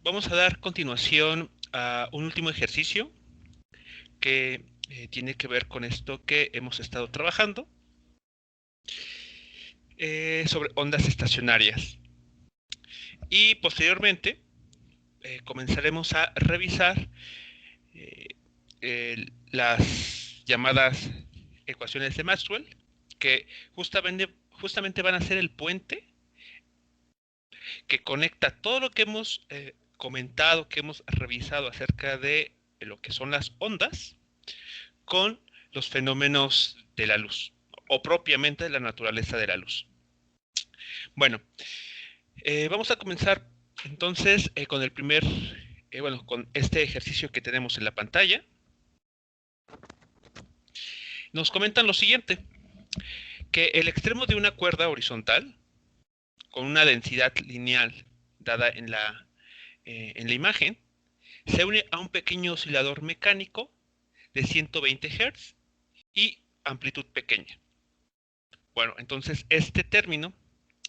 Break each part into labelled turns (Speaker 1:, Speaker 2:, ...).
Speaker 1: vamos a dar continuación a un último ejercicio que tiene que ver con esto que hemos estado trabajando sobre ondas estacionarias. Y posteriormente comenzaremos a revisar las llamadas ecuaciones de Maxwell, que justamente van a ser el puente que conecta todo lo que hemos comentado, que hemos revisado acerca de lo que son las ondas, con los fenómenos de la luz, o propiamente de la naturaleza de la luz. Bueno, vamos a comenzar entonces con el primer, con este ejercicio que tenemos en la pantalla. Nos comentan lo siguiente, que el extremo de una cuerda horizontal con una densidad lineal dada en la imagen se une a un pequeño oscilador mecánico de 120 Hz y amplitud pequeña. Bueno, entonces este término,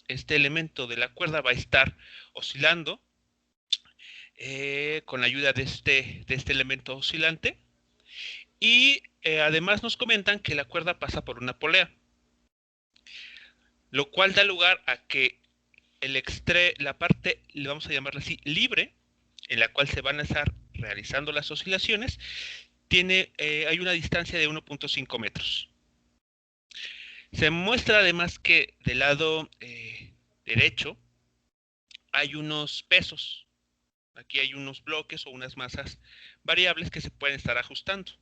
Speaker 1: este elemento de la cuerda va a estar oscilando con la ayuda de este elemento oscilante y además nos comentan que la cuerda pasa por una polea, lo cual da lugar a que la parte, le vamos a llamarla así, libre, en la cual se van a estar realizando las oscilaciones, hay una distancia de 1.5 metros. Se muestra además que del lado derecho hay unos pesos. Aquí hay unos bloques o unas masas variables que se pueden estar ajustando.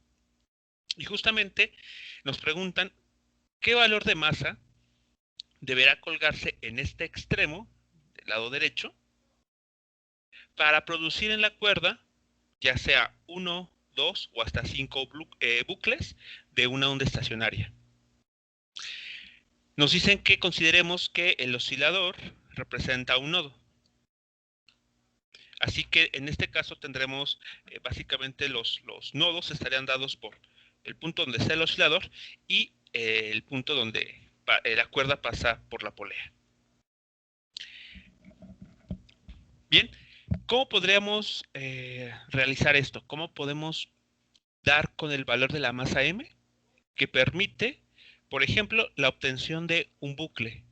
Speaker 1: Y justamente nos preguntan qué valor de masa deberá colgarse en este extremo del lado derecho para producir en la cuerda ya sea 1, 2 o hasta 5 bucles de una onda estacionaria. Nos dicen que consideremos que el oscilador representa un nodo. Así que en este caso tendremos básicamente los nodos estarían dados por el punto donde está el oscilador y el punto donde la cuerda pasa por la polea. Bien, ¿cómo podríamos realizar esto? ¿Cómo podemos dar con el valor de la masa m que permite, por ejemplo, la obtención de un bucle?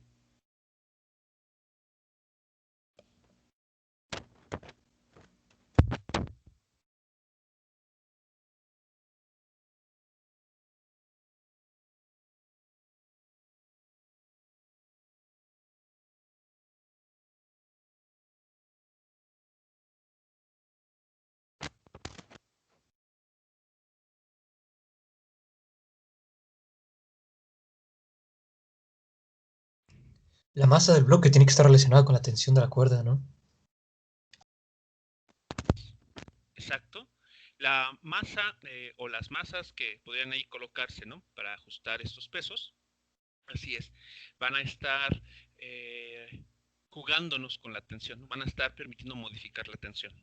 Speaker 2: La masa del bloque tiene que estar relacionada con la tensión de la cuerda, ¿no?
Speaker 1: Exacto. La masa o las masas que podrían ahí colocarse, ¿no? Para ajustar estos pesos, así es, van a estar jugándonos con la tensión, ¿no? Van a estar permitiendo modificar la tensión.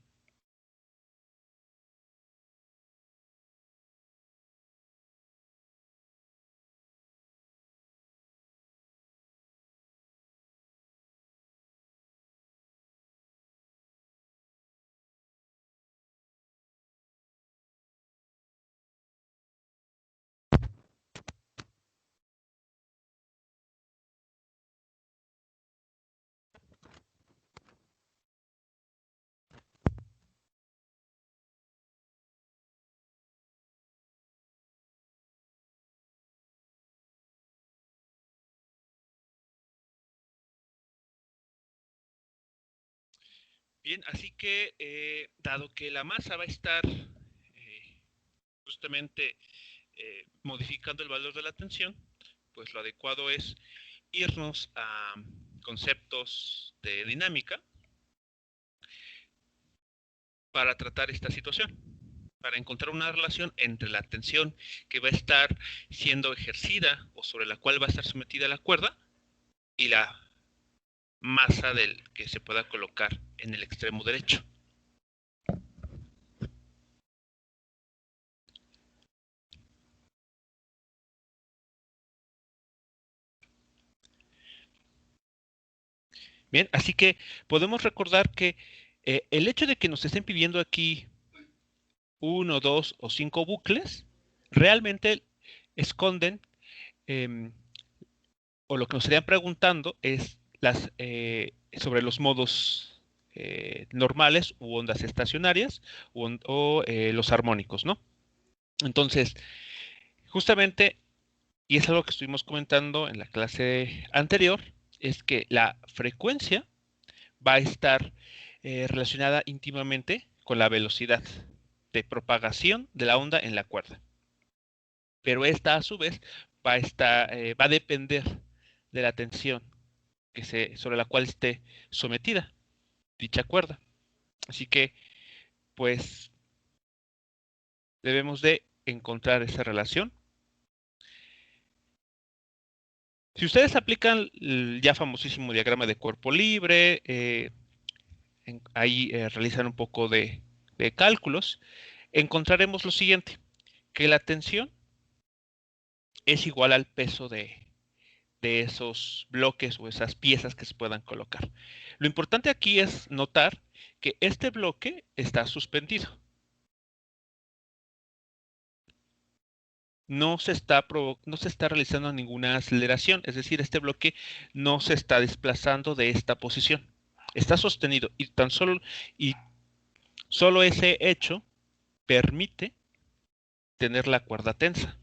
Speaker 1: Bien, así que dado que la masa va a estar justamente modificando el valor de la tensión, pues lo adecuado es irnos a conceptos de dinámica para tratar esta situación, para encontrar una relación entre la tensión que va a estar siendo ejercida o sobre la cual va a estar sometida la cuerda y la masa del que se pueda colocar en el extremo derecho. Bien, así que podemos recordar que el hecho de que nos estén pidiendo aquí 1, 2 o 5 bucles, realmente esconden, eh, o lo que nos estarían preguntando es sobre los modos normales u ondas estacionarias o los armónicos, ¿no? Entonces, justamente, y es algo que estuvimos comentando en la clase anterior, es que la frecuencia va a estar relacionada íntimamente con la velocidad de propagación de la onda en la cuerda. Pero esta a su vez va a depender de la tensión sobre la cual esté sometida dicha cuerda. Así que, pues, debemos de encontrar esa relación. Si ustedes aplican el ya famosísimo diagrama de cuerpo libre, ahí realizan un poco de cálculos, encontraremos lo siguiente, que la tensión es igual al peso de esos bloques o esas piezas que se puedan colocar. Lo importante aquí es notar que este bloque está suspendido. No se está realizando ninguna aceleración, es decir, este bloque no se está desplazando de esta posición. Está sostenido y solo ese hecho permite tener la cuerda tensa.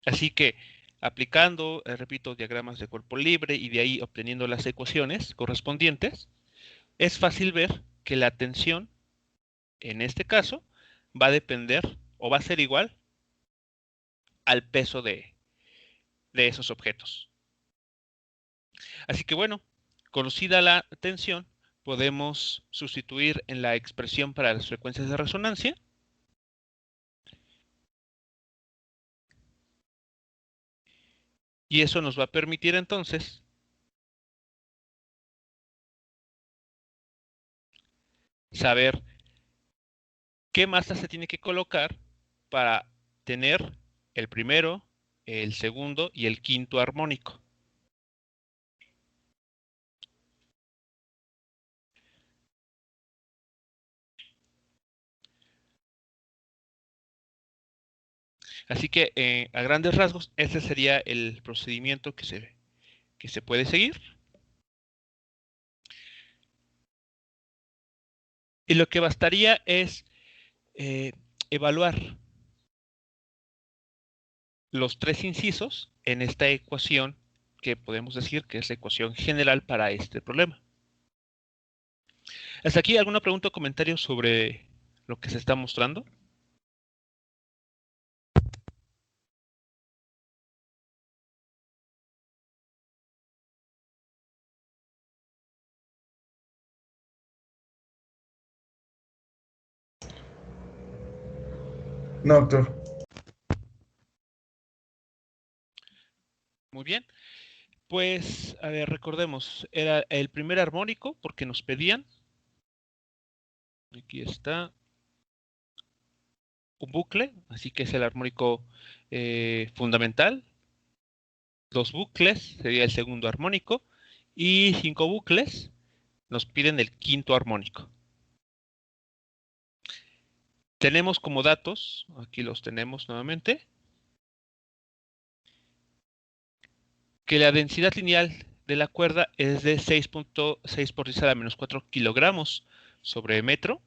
Speaker 1: Así que aplicando, repito, diagramas de cuerpo libre y de ahí obteniendo las ecuaciones correspondientes, es fácil ver que la tensión, en este caso, va a depender o va a ser igual al peso de esos objetos. Así que bueno, conocida la tensión, podemos sustituir en la expresión para las frecuencias de resonancia. Y eso nos va a permitir entonces saber qué masa se tiene que colocar para tener el primero, el segundo y el quinto armónico. Así que a grandes rasgos, ese sería el procedimiento que se puede seguir. Y lo que bastaría es eh, evaluar los tres incisos en esta ecuación que podemos decir que es la ecuación general para este problema. ¿Hasta aquí alguna pregunta o comentario sobre lo que se está mostrando?
Speaker 3: No, doctor.
Speaker 1: Muy bien. Pues, a ver, recordemos, era el primer armónico porque nos pedían. Aquí está. Un bucle, así que es el armónico fundamental. 2 bucles sería el segundo armónico. Y 5 bucles nos piden el quinto armónico. Tenemos como datos, aquí los tenemos nuevamente, que la densidad lineal de la cuerda es de 6.6 por 10 a la menos 4 kilogramos sobre metro.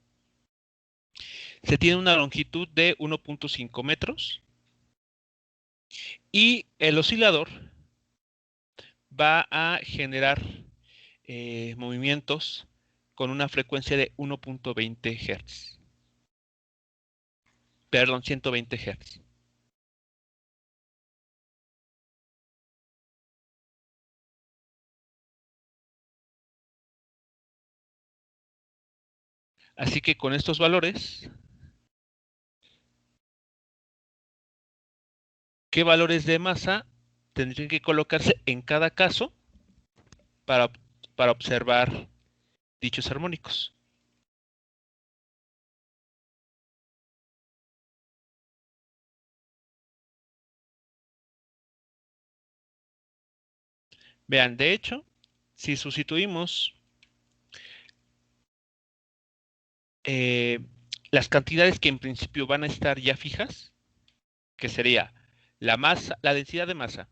Speaker 1: Se tiene una longitud de 1.5 metros. Y el oscilador va a generar movimientos con una frecuencia de 1.20 Hz. Perdón, 120 Hz. Así que con estos valores, ¿qué valores de masa tendrían que colocarse en cada caso para, para observar dichos armónicos? Vean, de hecho, si sustituimos eh, las cantidades que en principio van a estar ya fijas, que sería la masa, la densidad de masa,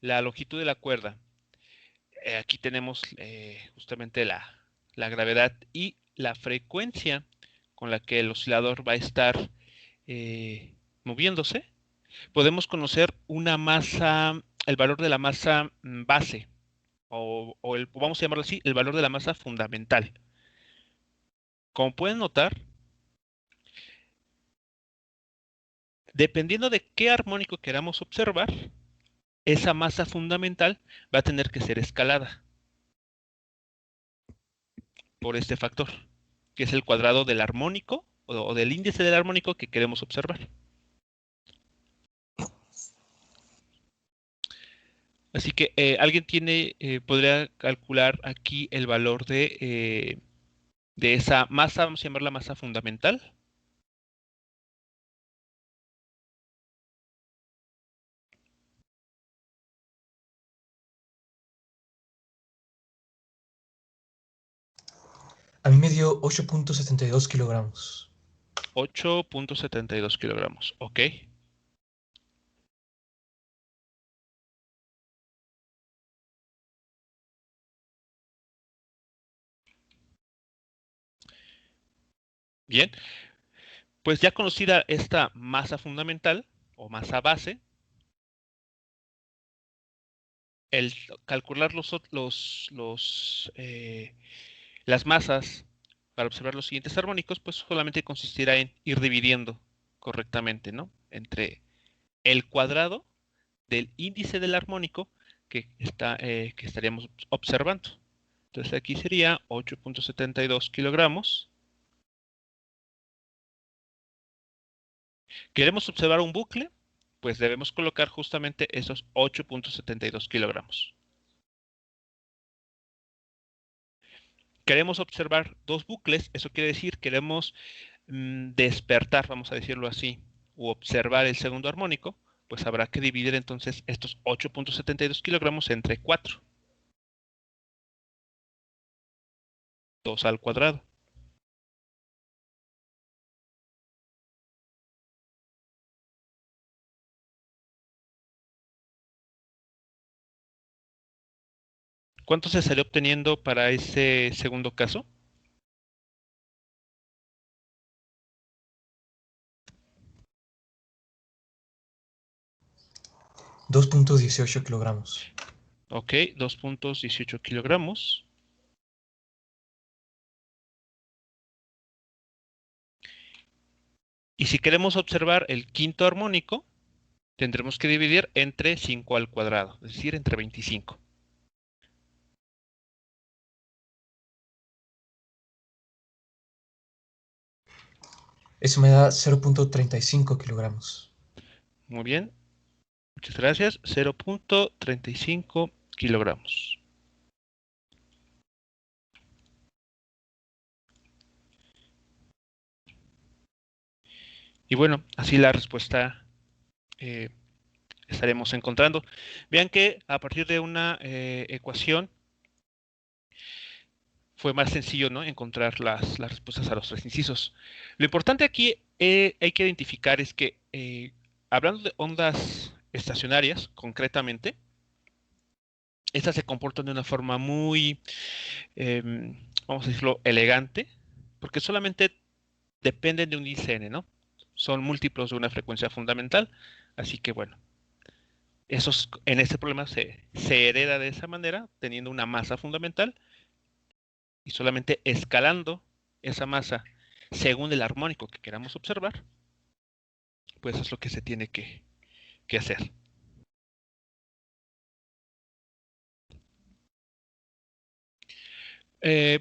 Speaker 1: la longitud de la cuerda. Aquí tenemos justamente la gravedad y la frecuencia con la que el oscilador va a estar moviéndose. Podemos conocer una masa, el valor de la masa base, vamos a llamarlo así, el valor de la masa fundamental. Como pueden notar, dependiendo de qué armónico queramos observar, esa masa fundamental va a tener que ser escalada por este factor, que es el cuadrado del armónico o del índice del armónico que queremos observar. Así que alguien podría calcular aquí el valor de esa masa, vamos a llamarla masa fundamental.
Speaker 2: A mí me dio 8.72 kilogramos.
Speaker 1: 8.72 kilogramos, ok. Bien, pues ya conocida esta masa fundamental o masa base, el calcular las masas para observar los siguientes armónicos, pues solamente consistirá en ir dividiendo correctamente, ¿no? Entre el cuadrado del índice del armónico que estaríamos observando. Entonces aquí sería 8.72 kilogramos. ¿Queremos observar un bucle? Pues debemos colocar justamente esos 8.72 kilogramos. Queremos observar dos bucles, eso quiere decir queremos despertar, vamos a decirlo así, o observar el segundo armónico, pues habrá que dividir entonces estos 8.72 kilogramos entre 4, 2 al cuadrado. ¿Cuánto se estaría obteniendo para ese segundo caso?
Speaker 2: 2.18 kilogramos.
Speaker 1: Ok, 2.18 kilogramos. Y si queremos observar el quinto armónico, tendremos que dividir entre 5 al cuadrado, es decir, entre 25.
Speaker 2: Eso me da 0.35 kilogramos.
Speaker 1: Muy bien, muchas gracias. 0.35 kilogramos. Y bueno, así la respuesta eh, estaremos encontrando. Vean que a partir de una ecuación fue más sencillo, ¿no?, encontrar las respuestas a los tres incisos. Lo importante aquí hay que identificar es que, hablando de ondas estacionarias, concretamente, estas se comportan de una forma muy, vamos a decirlo, elegante, porque solamente dependen de un índice n, ¿no? Son múltiplos de una frecuencia fundamental, así que bueno, en este problema se hereda de esa manera, teniendo una masa fundamental y solamente escalando esa masa según el armónico que queramos observar, pues es lo que se tiene que hacer.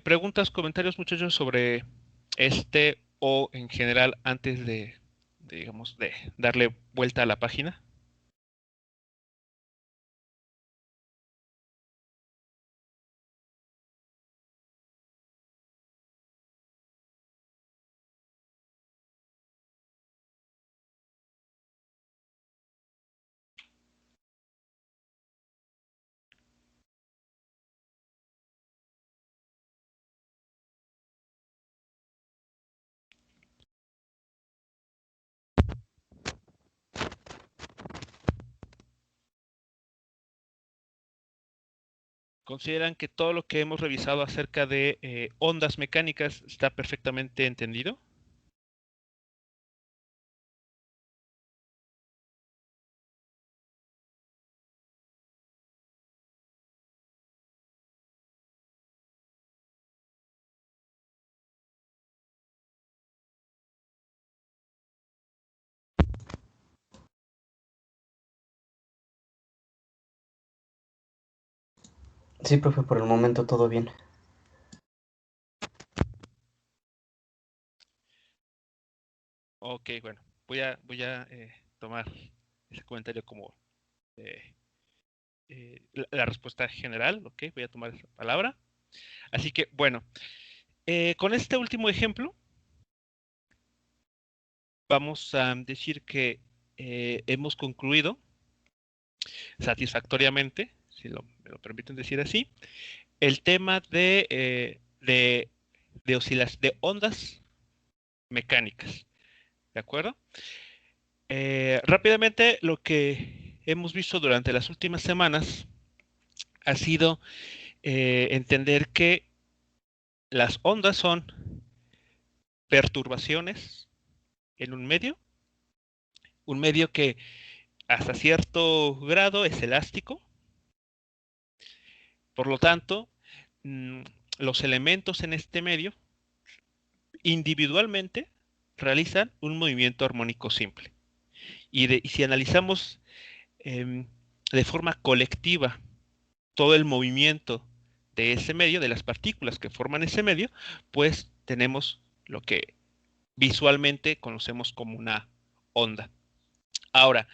Speaker 1: Preguntas, comentarios, muchachos, sobre este o en general antes digamos, de darle vuelta a la página. ¿Consideran que todo lo que hemos revisado acerca de ondas mecánicas está perfectamente entendido?
Speaker 3: Sí, profe, por el momento todo bien.
Speaker 1: Ok, bueno, voy a tomar ese comentario como eh, la respuesta general, ok, voy a tomar esa palabra. Así que, bueno, con este último ejemplo, vamos a decir que hemos concluido satisfactoriamente, si me lo permiten decir así, el tema de ondas mecánicas, ¿de acuerdo? Rápidamente, lo que hemos visto durante las últimas semanas ha sido entender que las ondas son perturbaciones en un medio que hasta cierto grado es elástico, por lo tanto, mm, los elementos en este medio individualmente realizan un movimiento armónico simple. Y si analizamos eh, de forma colectiva todo el movimiento de ese medio, de las partículas que forman ese medio, pues tenemos lo que visualmente conocemos como una onda. Ahora,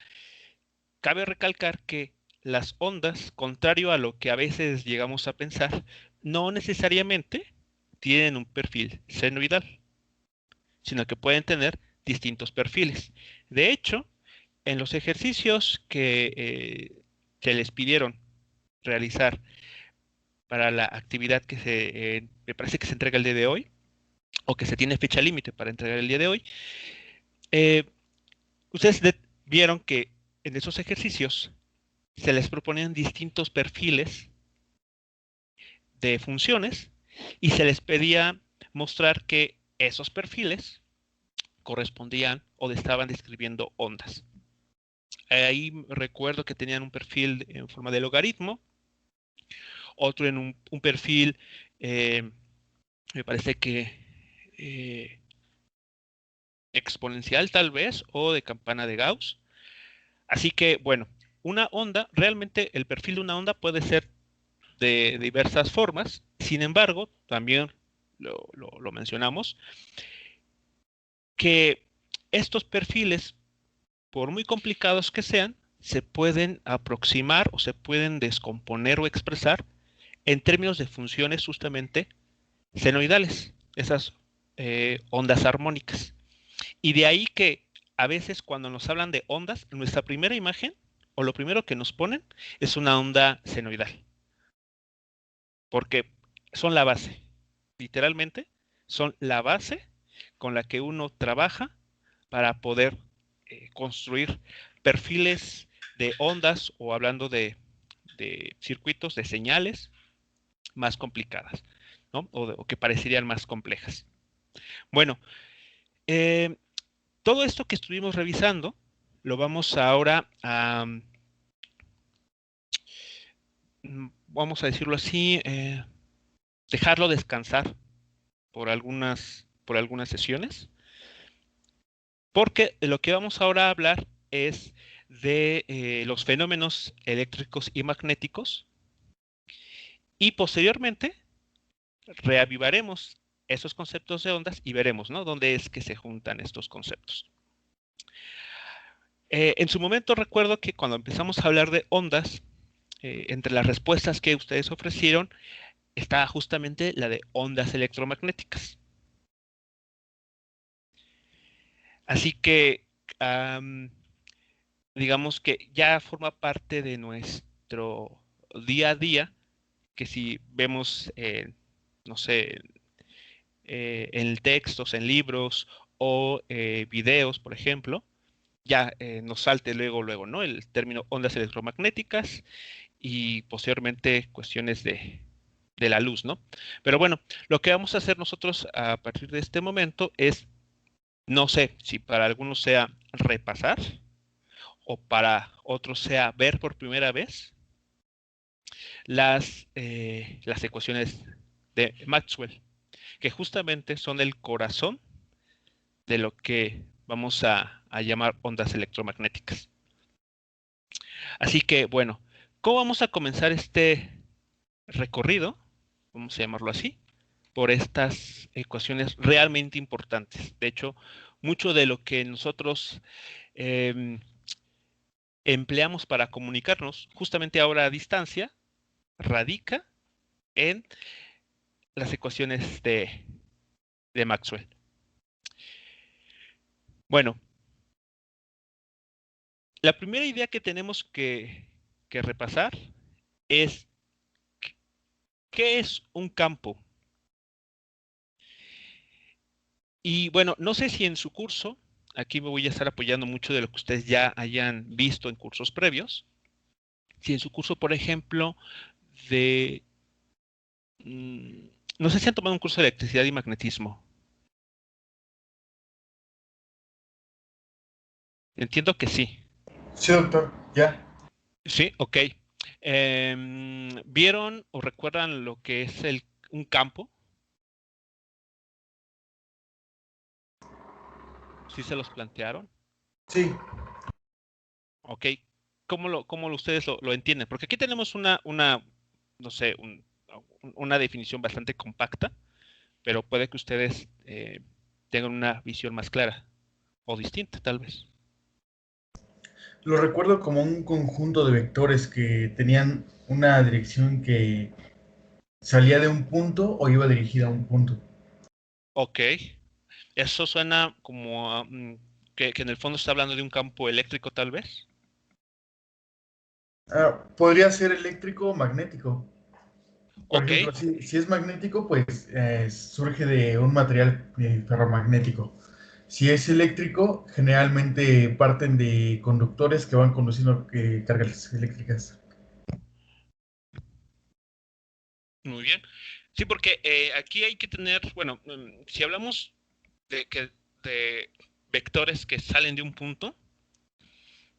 Speaker 1: cabe recalcar que las ondas, contrario a lo que a veces llegamos a pensar, no necesariamente tienen un perfil senoidal, sino que pueden tener distintos perfiles. De hecho, en los ejercicios que les pidieron realizar para la actividad me parece que se entrega el día de hoy, o que se tiene fecha límite para entregar el día de hoy, eh, ustedes vieron que en esos ejercicios se les proponían distintos perfiles de funciones y se les pedía mostrar que esos perfiles correspondían o estaban describiendo ondas. Ahí recuerdo que tenían un perfil en forma de logaritmo, otro en un perfil, me parece que eh, exponencial tal vez, o de campana de Gauss. Así que, bueno, una onda, realmente el perfil de una onda puede ser de diversas formas. Sin embargo, también lo mencionamos, que estos perfiles, por muy complicados que sean, se pueden aproximar o se pueden descomponer o expresar en términos de funciones justamente senoidales, esas ondas armónicas. Y de ahí que a veces cuando nos hablan de ondas, nuestra primera imagen o lo primero que nos ponen es una onda senoidal, porque son la base, literalmente son la base con la que uno trabaja para poder construir perfiles de ondas o hablando de circuitos, de señales más complicadas, ¿no? O que parecerían más complejas. Bueno, eh, todo esto que estuvimos revisando lo vamos ahora a, vamos a decirlo así, dejarlo descansar por algunas sesiones, porque de lo que vamos ahora a hablar es de los fenómenos eléctricos y magnéticos y posteriormente reavivaremos esos conceptos de ondas y veremos, ¿no?, dónde es que se juntan estos conceptos. En su momento recuerdo que cuando empezamos a hablar de ondas, entre las respuestas que ustedes ofrecieron, está justamente la de ondas electromagnéticas. Así que, digamos que ya forma parte de nuestro día a día, que si vemos, no sé, en textos, en libros o videos, por ejemplo, ya nos salte luego, ¿no?, el término ondas electromagnéticas y posteriormente cuestiones de la luz, ¿no? Pero bueno, lo que vamos a hacer nosotros a partir de este momento es, no sé si para algunos sea repasar o para otros sea ver por primera vez las ecuaciones de Maxwell, que justamente son el corazón de lo que vamos a llamar ondas electromagnéticas. Así que, bueno, ¿cómo vamos a comenzar este recorrido? Vamos a llamarlo así, por estas ecuaciones realmente importantes. De hecho, mucho de lo que nosotros eh, empleamos para comunicarnos, justamente ahora a distancia, radica en las ecuaciones de Maxwell. Bueno, la primera idea que tenemos que repasar es ¿qué es un campo? Y bueno, no sé si en su curso, aquí me voy a estar apoyando mucho de lo que ustedes ya hayan visto en cursos previos, si en su curso, por ejemplo, de... no sé si han tomado un curso de electricidad y magnetismo. Entiendo que sí.
Speaker 4: Sí, doctor, ya.
Speaker 1: Sí, ok. ¿Vieron o recuerdan lo que es un campo? ¿Sí se los plantearon?
Speaker 4: Sí.
Speaker 1: Ok. ¿Cómo ustedes lo entienden? Porque aquí tenemos no sé, una definición bastante compacta, pero puede que ustedes tengan una visión más clara o distinta, tal vez.
Speaker 4: Lo recuerdo como un conjunto de vectores que tenían una dirección que salía de un punto o iba dirigida a un punto.
Speaker 1: Ok. Eso suena como que en el fondo está hablando de un campo eléctrico, tal vez.
Speaker 4: Podría ser eléctrico o magnético. Por
Speaker 1: Ok.
Speaker 4: ejemplo, si es magnético, pues surge de un material ferromagnético. Si es eléctrico, generalmente parten de conductores que van conduciendo cargas eléctricas.
Speaker 1: Muy bien. Sí, porque aquí hay que tener, bueno, si hablamos de vectores que salen de un punto,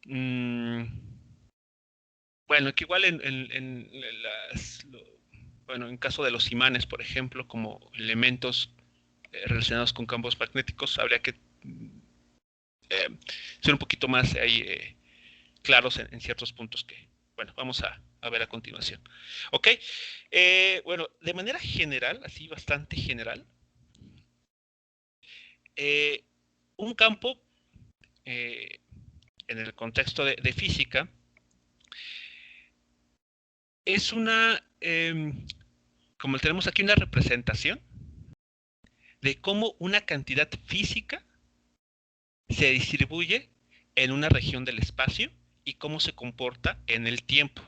Speaker 1: mm, bueno, que igual en bueno, en caso de los imanes, por ejemplo, como elementos relacionados con campos magnéticos, habría que eh, ser un poquito más ahí claros en ciertos puntos que, bueno, vamos a ver a continuación. Ok, bueno, de manera general, así bastante general, eh, un campo eh, en el contexto de física es como tenemos aquí, una representación de cómo una cantidad física se distribuye en una región del espacio y cómo se comporta en el tiempo.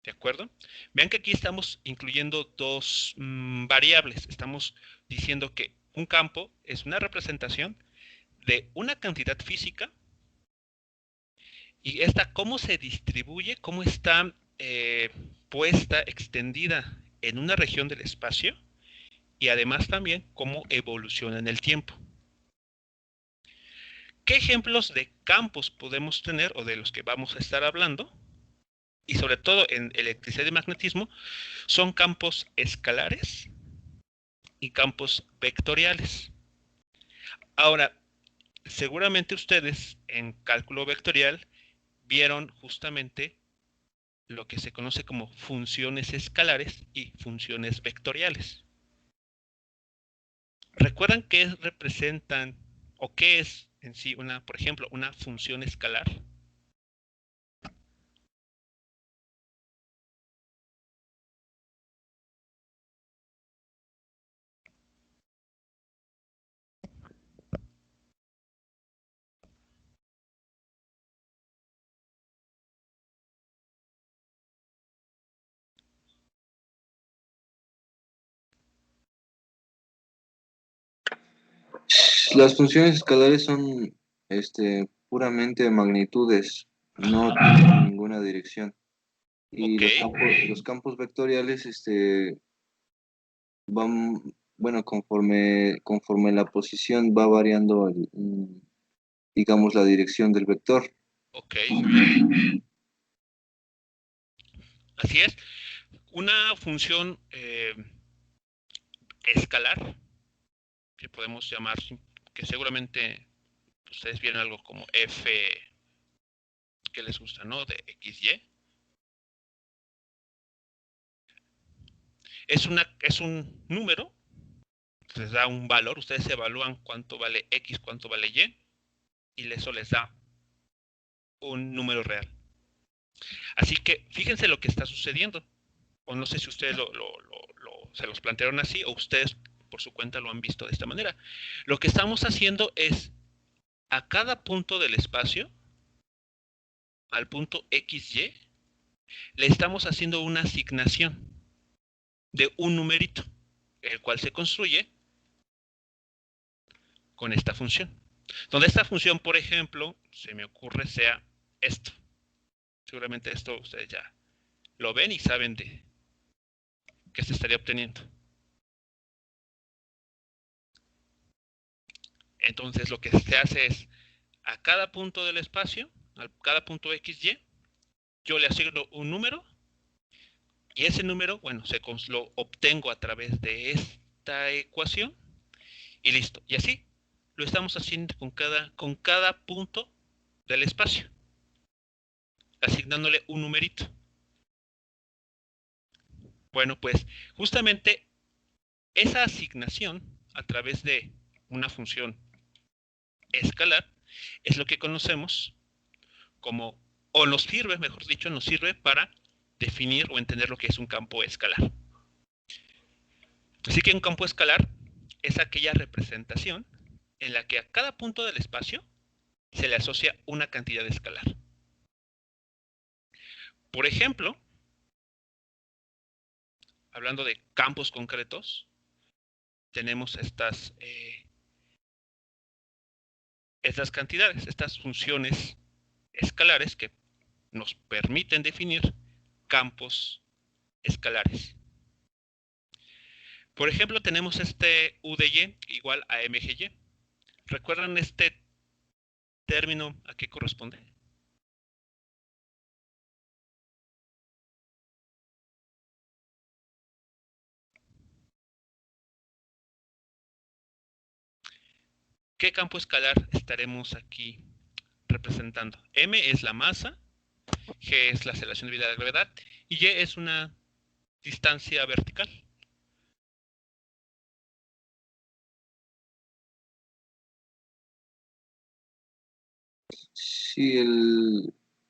Speaker 1: ¿De acuerdo? Vean que aquí estamos incluyendo dos variables. Estamos diciendo que un campo es una representación de una cantidad física y esta cómo se distribuye, cómo está puesta, extendida en una región del espacio y además también cómo evoluciona en el tiempo. ¿Qué ejemplos de campos podemos tener o de los que vamos a estar hablando? Y sobre todo en electricidad y magnetismo, son campos escalares y campos vectoriales. Ahora, seguramente ustedes en cálculo vectorial vieron justamente lo que se conoce como funciones escalares y funciones vectoriales. ¿Recuerdan qué representan o qué es en sí por ejemplo, una función escalar?
Speaker 5: Las funciones escalares son puramente magnitudes, no tienen ninguna dirección. Y
Speaker 1: Ok.
Speaker 5: los campos vectoriales van, bueno, conforme la posición va variando, digamos, la dirección del vector.
Speaker 1: Ok, muy bien. Así es. Una función escalar, que podemos llamar, que seguramente ustedes vieron algo como f, que les gusta, ¿no? De xy. Es un número, les da un valor, ustedes evalúan cuánto vale x, cuánto vale y, y eso les da un número real. Así que fíjense lo que está sucediendo. O no sé si ustedes se los plantearon así o ustedes por su cuenta lo han visto de esta manera. Lo que estamos haciendo es a cada punto del espacio, al punto XY, le estamos haciendo una asignación de un numerito, el cual se construye con esta función. Donde esta función, por ejemplo, se me ocurre sea esto. Seguramente esto ustedes ya lo ven y saben de qué se estaría obteniendo. Entonces lo que se hace es a cada punto del espacio, a cada punto XY, yo le asigno un número y ese número, bueno, lo obtengo a través de esta ecuación y listo. Y así lo estamos haciendo con cada punto del espacio, asignándole un numerito. Bueno, pues justamente esa asignación a través de una función escalar es lo que conocemos como, o nos sirve, mejor dicho, nos sirve para definir o entender lo que es un campo escalar. Así que un campo escalar es aquella representación en la que a cada punto del espacio se le asocia una cantidad escalar. Por ejemplo, hablando de campos concretos, tenemos estas cantidades, estas funciones escalares que nos permiten definir campos escalares. Por ejemplo, tenemos este U de y igual a mgy. ¿Recuerdan este término a qué corresponde? ¿Qué campo escalar estaremos aquí representando? M es la masa, G es la aceleración debida a la gravedad y Y es una distancia vertical.
Speaker 5: Sí,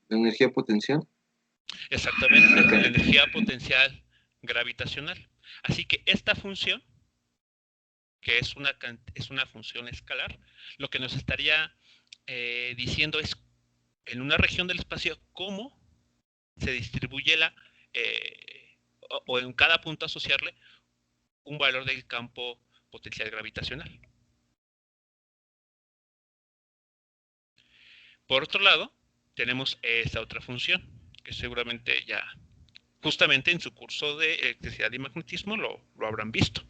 Speaker 5: la energía potencial.
Speaker 1: Exactamente,
Speaker 5: Ok.
Speaker 1: la energía potencial gravitacional. Así que esta función, que es una función escalar, lo que nos estaría diciendo es en una región del espacio cómo se distribuye o en cada punto asociarle un valor del campo potencial gravitacional. Por otro lado, tenemos esta otra función, que seguramente ya, justamente en su curso de electricidad y magnetismo lo habrán visto.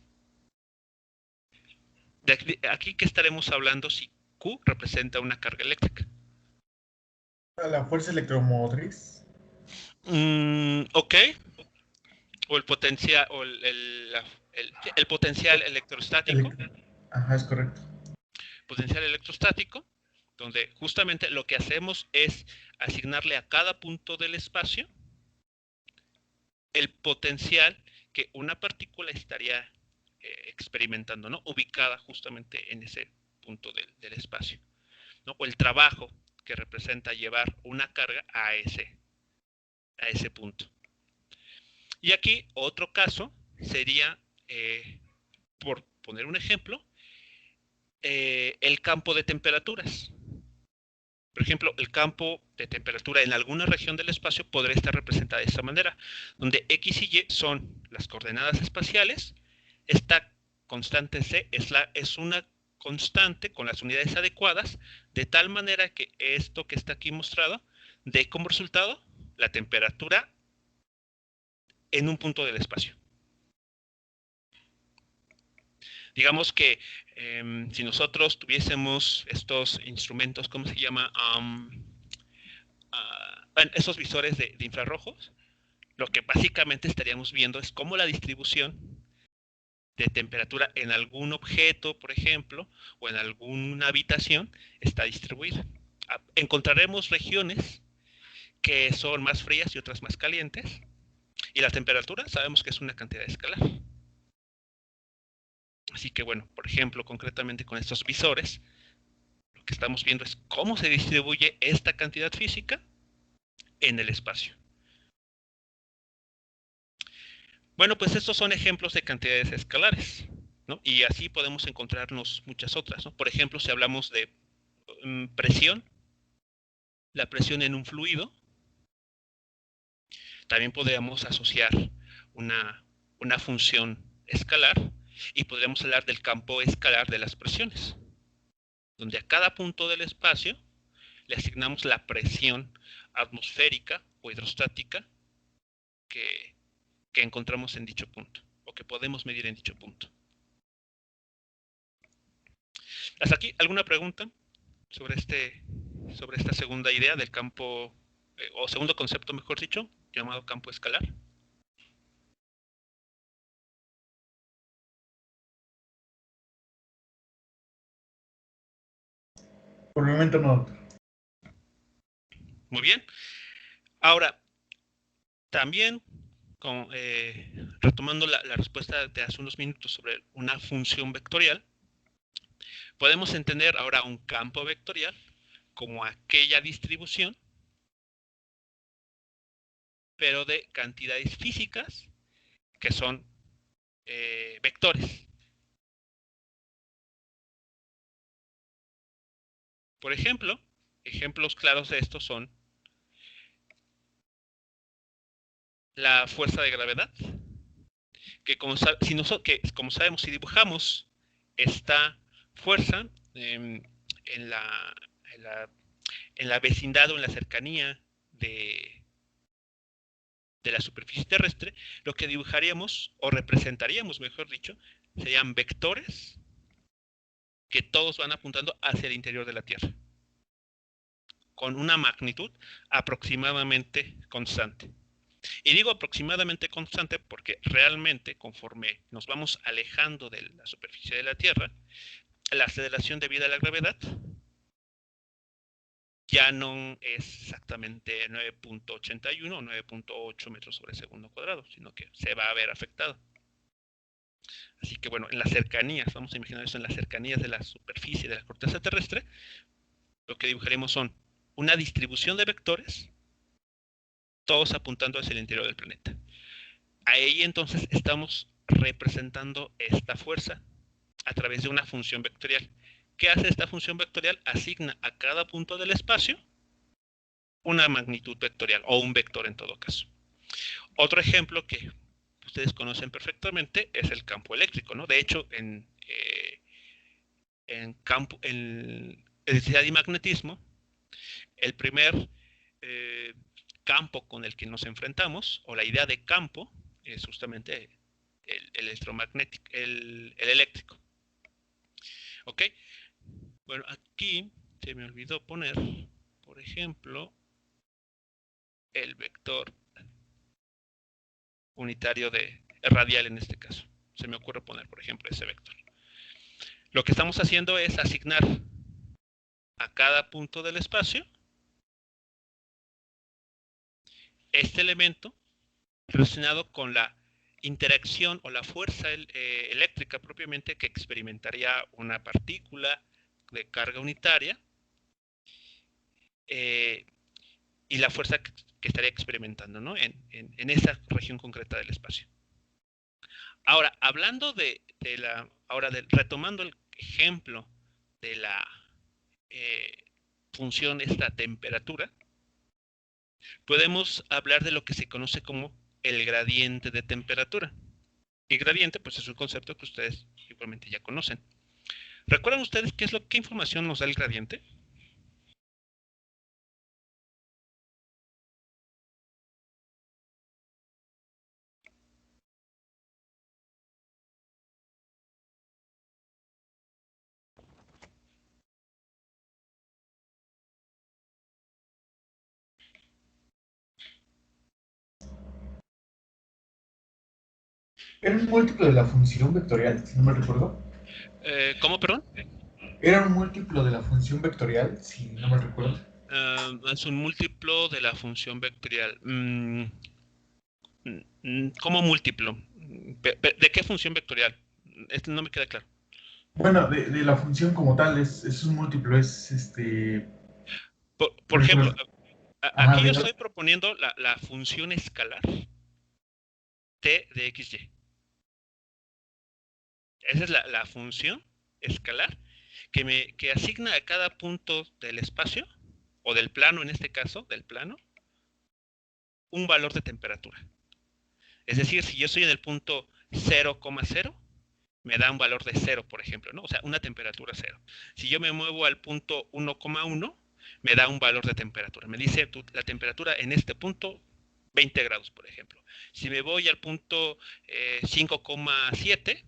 Speaker 1: De aquí que estaremos hablando si Q representa una carga eléctrica.
Speaker 4: La fuerza electromotriz.
Speaker 1: Ok. O el potencial, o el potencial electrostático.
Speaker 4: Ajá, es correcto.
Speaker 1: Potencial electrostático, donde justamente lo que hacemos es asignarle a cada punto del espacio el potencial que una partícula estaría experimentando, ¿no? Ubicada justamente en ese punto del espacio, ¿no? O el trabajo que representa llevar una carga a ese punto. Y aquí otro caso sería, por poner un ejemplo, el campo de temperaturas. Por ejemplo, el campo de temperatura en alguna región del espacio podría estar representada de esta manera, donde X y Y son las coordenadas espaciales. Esta constante C es una constante con las unidades adecuadas, de tal manera que esto que está aquí mostrado dé como resultado la temperatura en un punto del espacio. Digamos que si nosotros tuviésemos estos instrumentos, ¿cómo se llama? Esos visores de infrarrojos, lo que básicamente estaríamos viendo es cómo la distribución de temperatura en algún objeto, por ejemplo, o en alguna habitación, está distribuida. Encontraremos regiones que son más frías y otras más calientes, y la temperatura sabemos que es una cantidad escalar. Así que bueno, por ejemplo, concretamente con estos visores, lo que estamos viendo es cómo se distribuye esta cantidad física en el espacio. Bueno, pues estos son ejemplos de cantidades escalares, ¿no? Y así podemos encontrarnos muchas otras, ¿no? Por ejemplo, si hablamos de presión, la presión en un fluido, también podríamos asociar una función escalar y podríamos hablar del campo escalar de las presiones, donde a cada punto del espacio le asignamos la presión atmosférica o hidrostática que encontramos en dicho punto, o que podemos medir en dicho punto. ¿Hasta aquí alguna pregunta sobre esta segunda idea del campo, o segundo concepto, mejor dicho, llamado campo escalar?
Speaker 4: Por el momento no, doctor.
Speaker 1: Muy bien. Ahora, también, retomando la respuesta de hace unos minutos sobre una función vectorial, podemos entender ahora un campo vectorial como aquella distribución, pero de cantidades físicas que son vectores. Por ejemplo, ejemplos claros de esto son la fuerza de gravedad, que como sabemos, si dibujamos esta fuerza en la vecindad o en la cercanía de la superficie terrestre, lo que dibujaríamos, o representaríamos, mejor dicho, serían vectores que todos van apuntando hacia el interior de la Tierra, con una magnitud aproximadamente constante. Y digo aproximadamente constante porque realmente, conforme nos vamos alejando de la superficie de la Tierra, la aceleración debida a la gravedad ya no es exactamente 9.81 o 9.8 metros sobre segundo cuadrado, sino que se va a ver afectado. Así que bueno, en las cercanías, vamos a imaginar eso, en las cercanías de la superficie de la corteza terrestre, lo que dibujaremos son una distribución de vectores, todos apuntando hacia el interior del planeta. Ahí entonces estamos representando esta fuerza a través de una función vectorial. ¿Qué hace esta función vectorial? Asigna a cada punto del espacio una magnitud vectorial, o un vector en todo caso. Otro ejemplo que ustedes conocen perfectamente es el campo eléctrico, ¿no? De hecho, en electricidad y magnetismo, el primer campo con el que nos enfrentamos, o la idea de campo, es justamente el electromagnético, el eléctrico. ¿Ok? Bueno, aquí se me olvidó poner, por ejemplo, el vector unitario radial en este caso. Se me ocurre poner, por ejemplo, ese vector. Lo que estamos haciendo es asignar a cada punto del espacio este elemento relacionado con la interacción o la fuerza eléctrica propiamente que experimentaría una partícula de carga unitaria y la fuerza que estaría experimentando, ¿no? en esa región concreta del espacio. Ahora, hablando retomando el ejemplo de la función esta temperatura, podemos hablar de lo que se conoce como el gradiente de temperatura. Y gradiente, pues es un concepto que ustedes igualmente ya conocen. ¿Recuerdan ustedes qué información nos da el gradiente?
Speaker 4: Era un múltiplo de la función vectorial, si no me recuerdo.
Speaker 1: ¿Cómo, perdón?
Speaker 4: Era un múltiplo de la función vectorial, si no me recuerdo.
Speaker 1: Es un múltiplo de la función vectorial. ¿Cómo múltiplo? ¿De qué función vectorial? Esto no me queda claro.
Speaker 4: Bueno, de la función como tal, es un múltiplo,
Speaker 1: Por ejemplo,
Speaker 4: Ajá,
Speaker 1: aquí yo estoy proponiendo la función escalar t de xy. Esa es la función escalar que asigna a cada punto del espacio, o del plano en este caso, del plano, un valor de temperatura. Es decir, si yo estoy en el punto 0,0, me da un valor de 0, por ejemplo, ¿no? O sea, una temperatura 0. Si yo me muevo al punto 1,1, me da un valor de temperatura. Me dice la temperatura en este punto, 20 grados, por ejemplo. Si me voy al punto 5,7,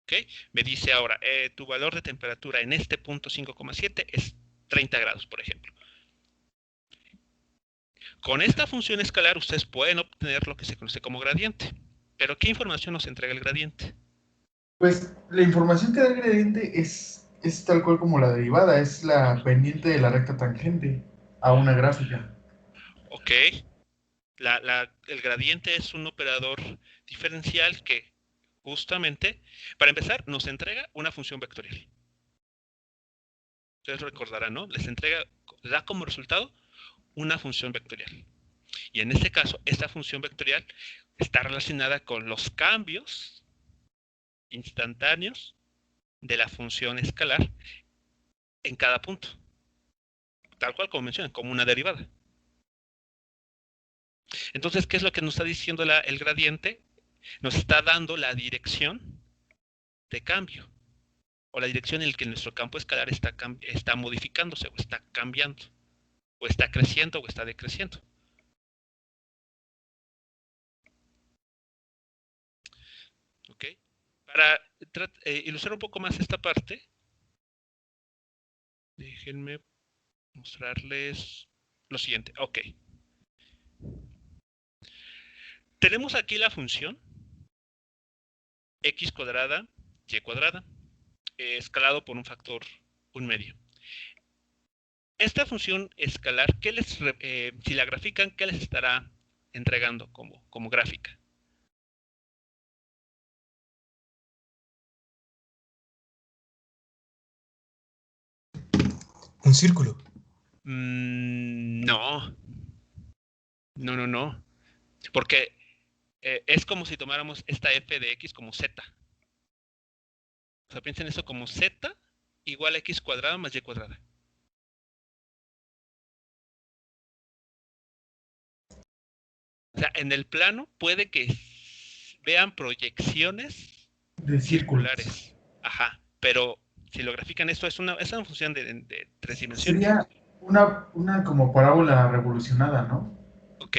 Speaker 1: ¿okay? Me dice ahora, tu valor de temperatura en este punto 5,7 es 30 grados, por ejemplo. Con esta función escalar ustedes pueden obtener lo que se conoce como gradiente. Pero ¿qué información nos entrega el gradiente?
Speaker 4: Pues la información que da el gradiente es tal cual como la derivada, es la pendiente de la recta tangente a una gráfica.
Speaker 1: Ok. El gradiente es un operador diferencial que justamente, para empezar, nos entrega una función vectorial. Ustedes recordarán, ¿no? Les da como resultado una función vectorial. Y en este caso, esta función vectorial está relacionada con los cambios instantáneos de la función escalar en cada punto. Tal cual como mencionan, como una derivada. Entonces, ¿qué es lo que nos está diciendo el gradiente? Nos está dando la dirección de cambio, o la dirección en la que nuestro campo escalar está modificándose, o está cambiando, o está creciendo, o está decreciendo. ¿Ok? Para ilustrar un poco más esta parte, déjenme mostrarles lo siguiente. Ok. Tenemos aquí la función x cuadrada, y cuadrada, escalado por un factor 1/2. Esta función escalar, si la grafican, ¿qué les estará entregando como gráfica?
Speaker 2: Un círculo.
Speaker 1: No. No. Porque es como si tomáramos esta f de x como z. O sea, piensen eso como z igual a x cuadrada más y cuadrada. O sea, en el plano puede que vean proyecciones
Speaker 4: De círculos.
Speaker 1: circulares. Ajá. Pero si lo grafican, esto es una función de 3 dimensiones.
Speaker 4: Sería una como parábola revolucionada, ¿no?
Speaker 1: Ok.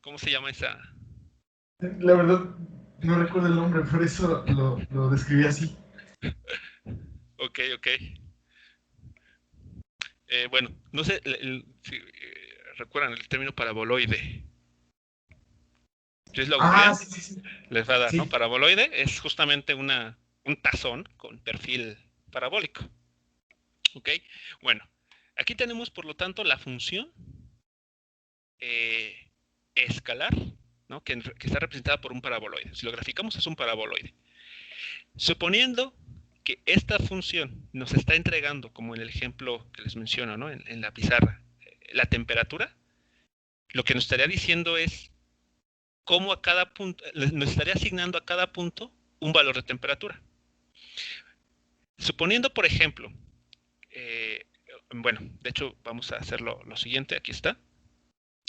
Speaker 1: ¿Cómo se llama esa?
Speaker 4: La verdad, no recuerdo el nombre, por eso lo describí así.
Speaker 1: Ok. Bueno, no sé si recuerdan el término paraboloide. Si lo googlean,
Speaker 4: Sí.
Speaker 1: les va a dar, ¿no?
Speaker 4: Sí.
Speaker 1: Paraboloide es justamente un tazón con perfil parabólico. ¿Ok? Bueno, aquí tenemos, por lo tanto, la función escalar, ¿no? Que está representada por un paraboloide. Si lo graficamos, es un paraboloide. Suponiendo que esta función nos está entregando, como en el ejemplo que les menciono, ¿no? En la pizarra, la temperatura, lo que nos estaría diciendo es cómo a cada punto, nos estaría asignando a cada punto un valor de temperatura. Suponiendo, por ejemplo, bueno, de hecho vamos a hacer lo siguiente, aquí está.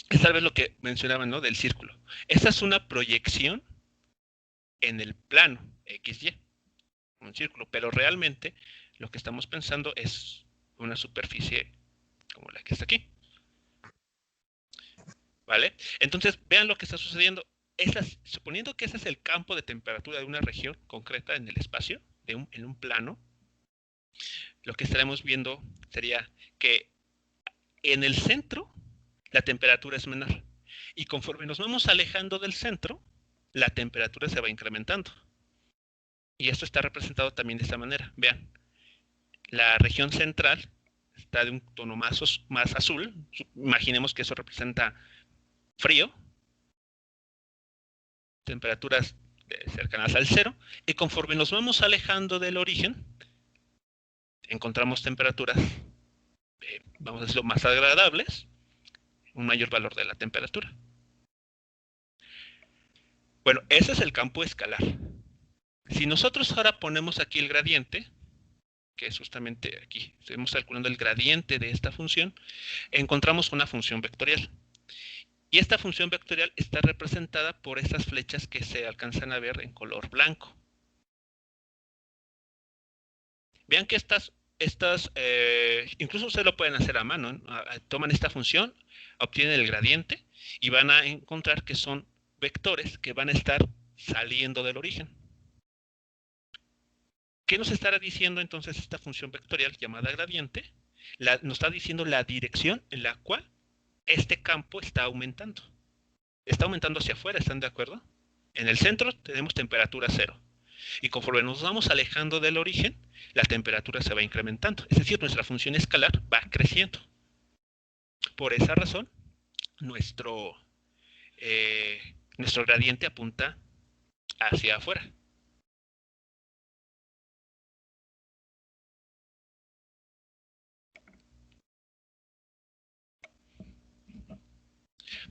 Speaker 1: Es tal vez lo que mencionaban, ¿no? Del círculo. Esta es una proyección en el plano XY, un círculo, pero realmente lo que estamos pensando es una superficie como la que está aquí. ¿Vale? Entonces, vean lo que está sucediendo. Suponiendo que ese es el campo de temperatura de una región concreta en el espacio, en un plano, lo que estaremos viendo sería que en el centro la temperatura es menor. Y conforme nos vamos alejando del centro, la temperatura se va incrementando. Y esto está representado también de esta manera. Vean, la región central está de un tono más azul. Imaginemos que eso representa frío, temperaturas cercanas al cero, y conforme nos vamos alejando del origen, encontramos temperaturas, vamos a decirlo, más agradables, un mayor valor de la temperatura. Bueno, ese es el campo escalar. Si nosotros ahora ponemos aquí el gradiente, que es justamente aquí, estamos calculando el gradiente de esta función, encontramos una función vectorial. Y esta función vectorial está representada por estas flechas que se alcanzan a ver en color blanco. Vean que estas incluso ustedes lo pueden hacer a mano, ¿no? Toman esta función, obtienen el gradiente y van a encontrar que son vectores que van a estar saliendo del origen. ¿Qué nos estará diciendo entonces esta función vectorial llamada gradiente? Nos está diciendo la dirección en la cual este campo está aumentando. Está aumentando hacia afuera, ¿están de acuerdo? En el centro tenemos temperatura cero. Y conforme nos vamos alejando del origen, la temperatura se va incrementando. Es decir, nuestra función escalar va creciendo. Por esa razón, nuestro gradiente apunta hacia afuera.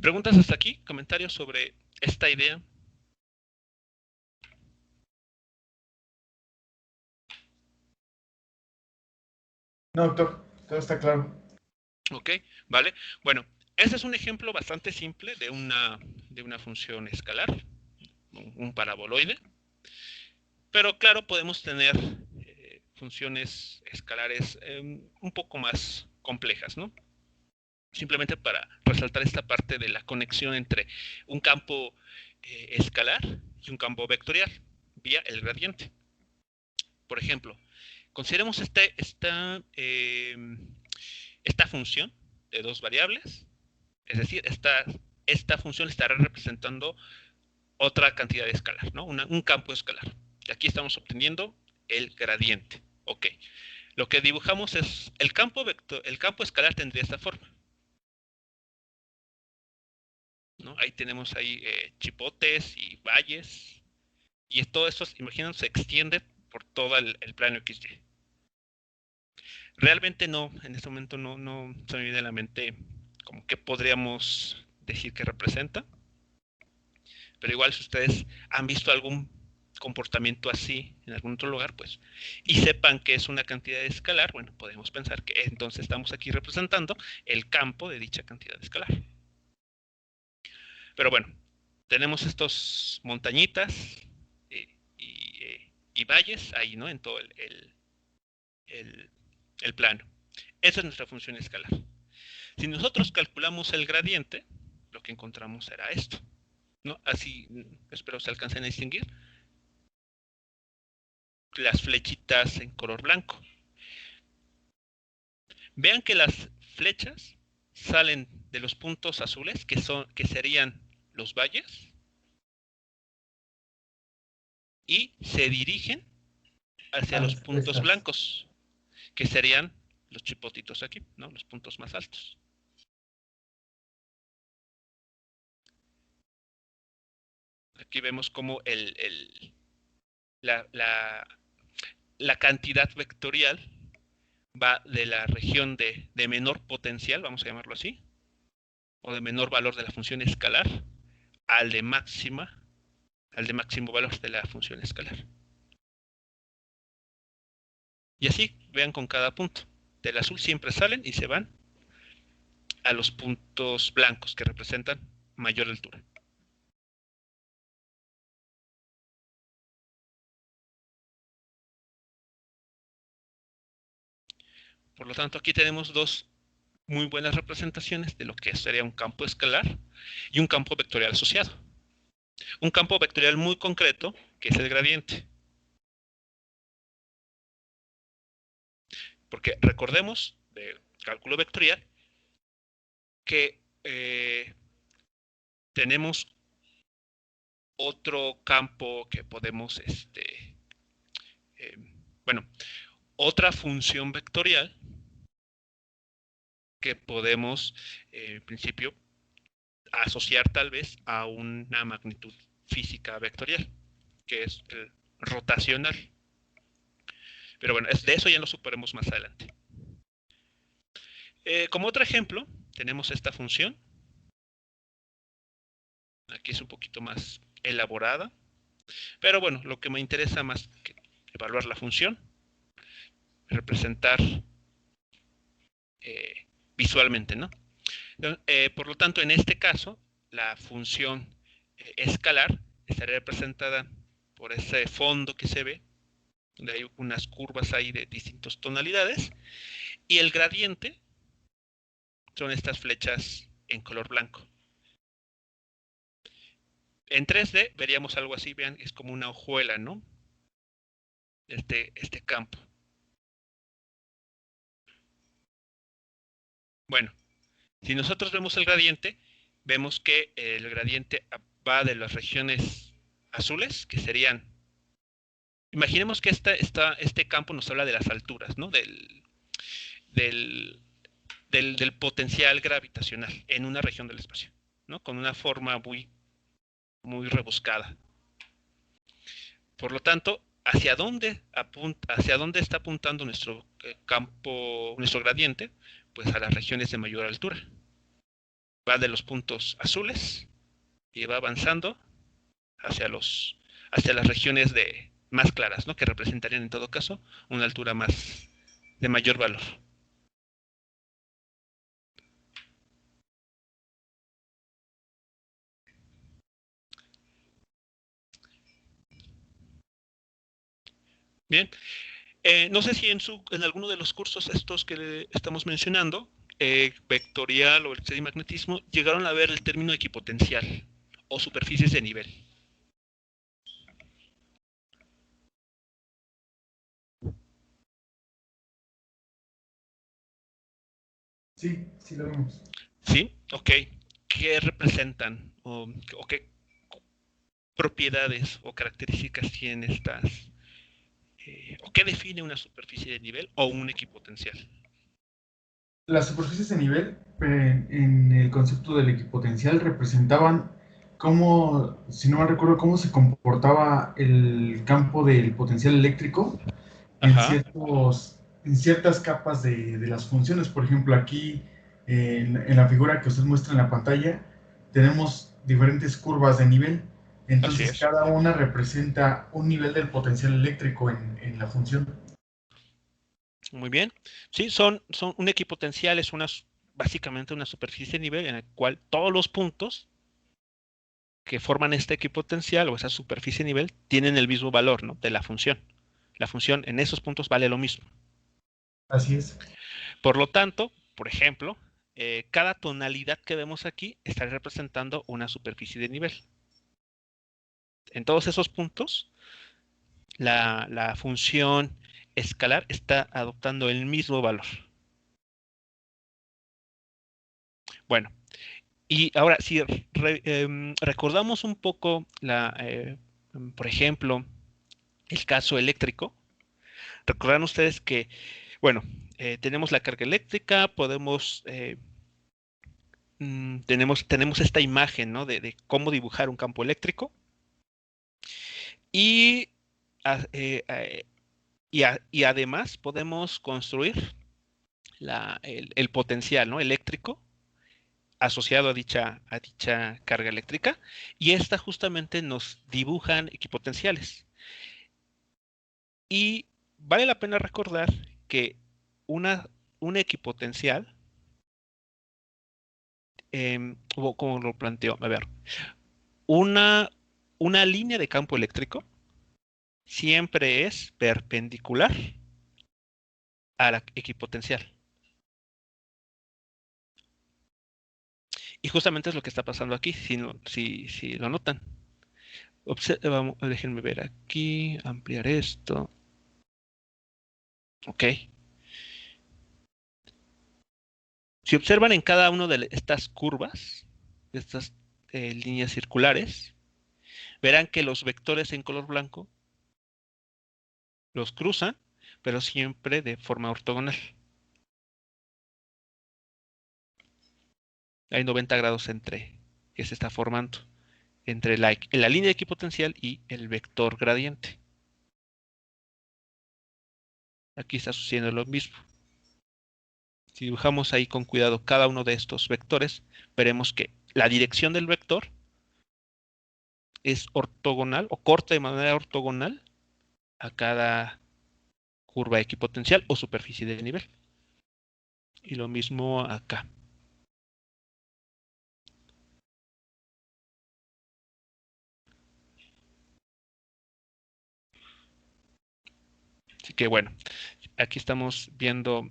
Speaker 1: ¿Preguntas hasta aquí? ¿Comentarios sobre esta idea?
Speaker 4: No, doctor, todo está claro.
Speaker 1: Ok, vale. Bueno, ese es un ejemplo bastante simple de una función escalar, un paraboloide. Pero claro, podemos tener funciones escalares un poco más complejas, ¿no? Simplemente para resaltar esta parte de la conexión entre un campo escalar y un campo vectorial vía el gradiente. Por ejemplo, consideremos esta función de dos variables, es decir, esta función estará representando otra cantidad escalar, ¿no? Un campo escalar. Y aquí estamos obteniendo el gradiente. Ok. Lo que dibujamos es el campo escalar tendría esta forma, ¿no? Ahí tenemos chipotes y valles. Y todo esto, imagínense, se extiende por todo el plano XY. Realmente no, en este momento no se me viene a la mente como que podríamos decir que representa. Pero igual si ustedes han visto algún comportamiento así en algún otro lugar, pues, y sepan que es una cantidad escalar, bueno, podemos pensar que entonces estamos aquí representando el campo de dicha cantidad escalar. Pero bueno, tenemos estos montañitas y valles ahí, ¿no? En todo el plano. Esa es nuestra función escalar. Si nosotros calculamos el gradiente, lo que encontramos será esto, ¿no? Así, espero se alcancen a distinguir las flechitas en color blanco. Vean que las flechas salen de los puntos azules, que serían los valles, y se dirigen hacia los puntos blancos, que serían los chipotitos aquí, ¿no? Los puntos más altos. Aquí vemos cómo la cantidad vectorial va de la región de menor potencial, vamos a llamarlo así, o de menor valor de la función escalar, al de máximo valor de la función escalar. Y así, vean con cada punto. Del azul siempre salen y se van a los puntos blancos que representan mayor altura. Por lo tanto, aquí tenemos dos muy buenas representaciones de lo que sería un campo escalar y un campo vectorial asociado. Un campo vectorial muy concreto, que es el gradiente. Porque recordemos de cálculo vectorial que tenemos otro campo que podemos, bueno, otra función vectorial que podemos, en principio, asociar tal vez a una magnitud física vectorial, que es el rotacional. Pero bueno, de eso ya lo superemos más adelante. Como otro ejemplo, tenemos esta función. Aquí es un poquito más elaborada. Pero bueno, lo que me interesa más que evaluar la función, representar visualmente, ¿no? Por lo tanto, en este caso, la función escalar estaría representada por ese fondo que se ve, donde hay unas curvas ahí de distintas tonalidades, y el gradiente son estas flechas en color blanco. En 3D veríamos algo así, vean, es como una hojuela, ¿no? Este campo. Bueno, si nosotros vemos el gradiente, vemos que el gradiente va de las regiones azules, que serían... Imaginemos que este campo nos habla de las alturas, ¿no? Del potencial gravitacional en una región del espacio, ¿no? Con una forma muy rebuscada. Por lo tanto, ¿hacia dónde está apuntando nuestro campo, nuestro gradiente? Pues a las regiones de mayor altura. Va de los puntos azules y va avanzando hacia las regiones más claras, ¿no? Que representarían en todo caso una altura de mayor valor. Bien, no sé si en alguno de los cursos estos que estamos mencionando, vectorial o electromagnetismo, llegaron a ver el término equipotencial o superficies de nivel.
Speaker 4: Sí, sí lo vemos.
Speaker 1: ¿Sí? Ok. ¿Qué representan o qué propiedades o características tienen estas? ¿O qué define una superficie de nivel o un equipotencial?
Speaker 4: Las superficies de nivel, en el concepto del equipotencial, representaban cómo, si no me recuerdo, cómo se comportaba el campo del potencial eléctrico en
Speaker 1: Ajá.
Speaker 4: en ciertas capas de las funciones. Por ejemplo, aquí en la figura que usted muestra en la pantalla, tenemos diferentes curvas de nivel.
Speaker 1: Así
Speaker 4: Entonces,
Speaker 1: es.
Speaker 4: cada una representa un nivel del potencial eléctrico en la función.
Speaker 1: Muy bien. Sí, un equipotencial es básicamente una superficie de nivel en la cual todos los puntos que forman este equipotencial o esa superficie de nivel tienen el mismo valor, ¿no? De la función. La función en esos puntos vale lo mismo.
Speaker 4: Así es.
Speaker 1: Por lo tanto, por ejemplo, cada tonalidad que vemos aquí está representando una superficie de nivel. En todos esos puntos, la función escalar está adoptando el mismo valor. Bueno, y ahora, si recordamos un poco, por ejemplo, el caso eléctrico, recordarán ustedes que, bueno, tenemos la carga eléctrica, tenemos esta imagen, ¿no? de cómo dibujar un campo eléctrico y, y además podemos construir el potencial, ¿no? eléctrico asociado a dicha carga eléctrica, y esta justamente nos dibujan equipotenciales. Y vale la pena recordar que un equipotencial, como lo planteo, a ver, una, una línea de campo eléctrico siempre es perpendicular a la equipotencial. Y justamente es lo que está pasando aquí, si lo notan. Déjenme ver aquí, ampliar esto. Ok. Si observan en cada una de estas curvas, estas líneas circulares, verán que los vectores en color blanco los cruzan, pero siempre de forma ortogonal. Hay 90 grados entre que se está formando entre la línea equipotencial y el vector gradiente. Aquí está sucediendo lo mismo. Si dibujamos ahí con cuidado cada uno de estos vectores, veremos que la dirección del vector es ortogonal o corta de manera ortogonal a cada curva equipotencial o superficie de nivel. Y lo mismo acá. Así que bueno, aquí estamos viendo,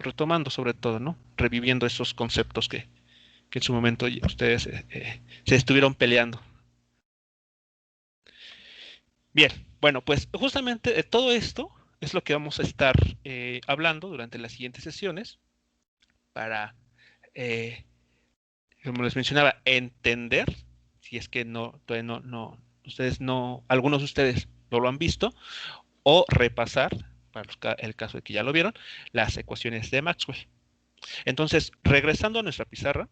Speaker 1: retomando sobre todo, ¿no? Reviviendo esos conceptos que en su momento ustedes se estuvieron peleando. Bien, bueno, pues justamente de todo esto es lo que vamos a estar hablando durante las siguientes sesiones para, como les mencionaba, entender, si es que todavía algunos de ustedes no lo han visto, o repasar, para el caso de que ya lo vieron, las ecuaciones de Maxwell. Entonces, regresando a nuestra pizarra,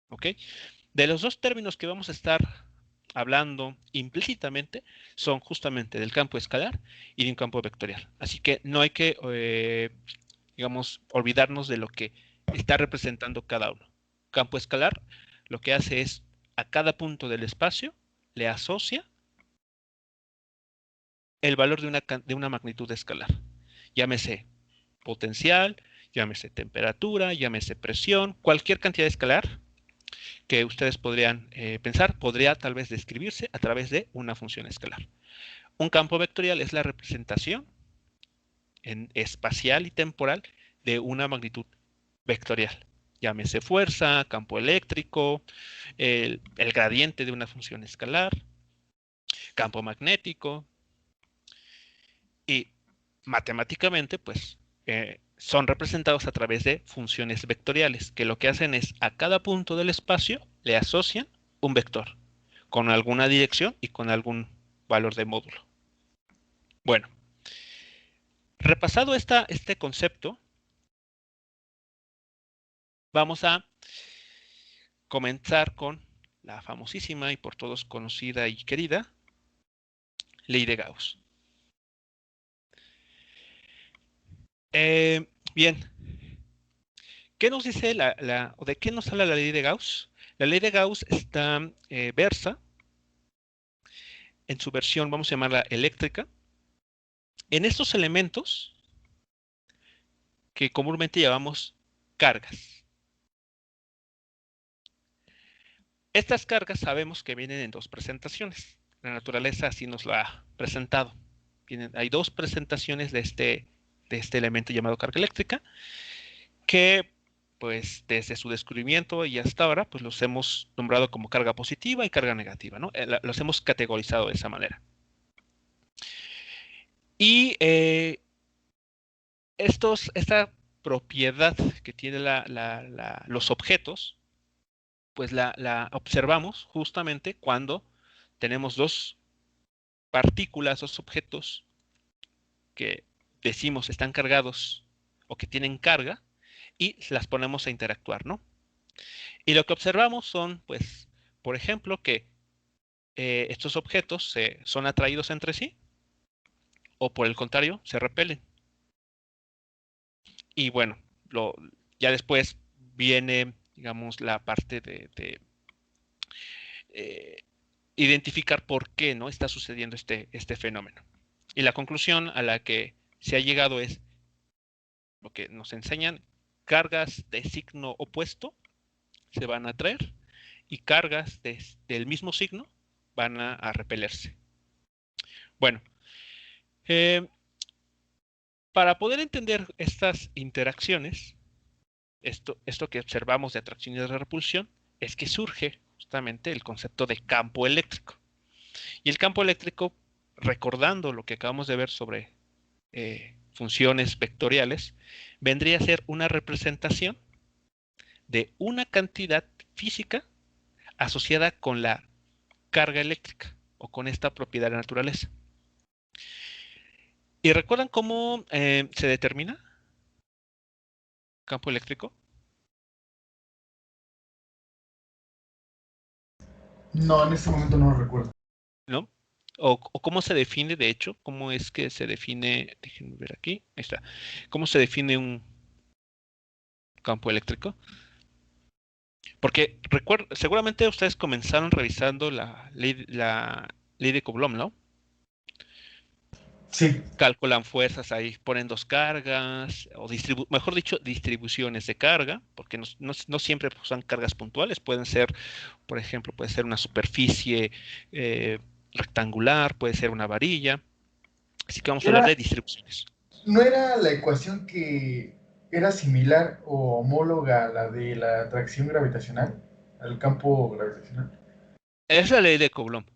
Speaker 1: ¿ok? De los dos términos que vamos a estar hablando implícitamente son justamente del campo escalar y de un campo vectorial. Así que no hay que, digamos, olvidarnos de lo que está representando cada uno. Campo escalar lo que hace es a cada punto del espacio le asocia el valor de una magnitud escalar. Llámese potencial, llámese temperatura, llámese presión, cualquier cantidad escalar que ustedes podrían pensar, podría tal vez describirse a través de una función escalar. Un campo vectorial es la representación espacial y temporal de una magnitud vectorial. Llámese fuerza, campo eléctrico, el gradiente de una función escalar, campo magnético. Y matemáticamente, pues, son representados a través de funciones vectoriales, que lo que hacen es a cada punto del espacio le asocian un vector con alguna dirección y con algún valor de módulo. Bueno, repasado este concepto, vamos a comenzar con la famosísima y por todos conocida y querida ley de Gauss. Bien, ¿qué nos dice o de qué nos habla la ley de Gauss? La ley de Gauss está versa en su versión, vamos a llamarla eléctrica, en estos elementos que comúnmente llamamos cargas. Estas cargas sabemos que vienen en dos presentaciones. La naturaleza así nos lo ha presentado. Hay dos presentaciones de este elemento llamado carga eléctrica que pues desde su descubrimiento y hasta ahora pues los hemos nombrado como carga positiva y carga negativa, ¿no? Los hemos categorizado de esa manera. Y esta propiedad que tienen los objetos, pues la observamos justamente cuando tenemos dos partículas, dos objetos que decimos están cargados o que tienen carga y las ponemos a interactuar, ¿no? Y lo que observamos son, pues, por ejemplo, que estos objetos son atraídos entre sí o por el contrario, se repelen. Y bueno, ya después viene, digamos, la parte de identificar por qué no está sucediendo este fenómeno. Y la conclusión a la que se ha llegado es lo que nos enseñan: cargas de signo opuesto se van a atraer y cargas del mismo signo van a repelerse. Bueno, para poder entender estas interacciones, esto que observamos de atracción y de repulsión, es que surge justamente el concepto de campo eléctrico. Y el campo eléctrico, recordando lo que acabamos de ver sobre funciones vectoriales, vendría a ser una representación de una cantidad física asociada con la carga eléctrica o con esta propiedad de la naturaleza. ¿Y recuerdan cómo se determina campo eléctrico?
Speaker 4: No, en este momento no lo recuerdo.
Speaker 1: ¿No? O cómo se define, de hecho, cómo es que se define, déjenme ver aquí, ahí está, cómo se define un campo eléctrico. Porque seguramente ustedes comenzaron revisando la ley de Coulomb, ¿no?
Speaker 4: Sí,
Speaker 1: Calculan fuerzas ahí, ponen dos cargas, o mejor dicho, distribuciones de carga, porque no siempre son cargas puntuales, pueden ser, por ejemplo, puede ser una superficie rectangular, puede ser una varilla. Así que vamos a hablar de distribuciones.
Speaker 4: ¿no era la ecuación que era similar o homóloga a la de la atracción gravitacional? Al campo gravitacional.
Speaker 1: Es la ley de Coulomb.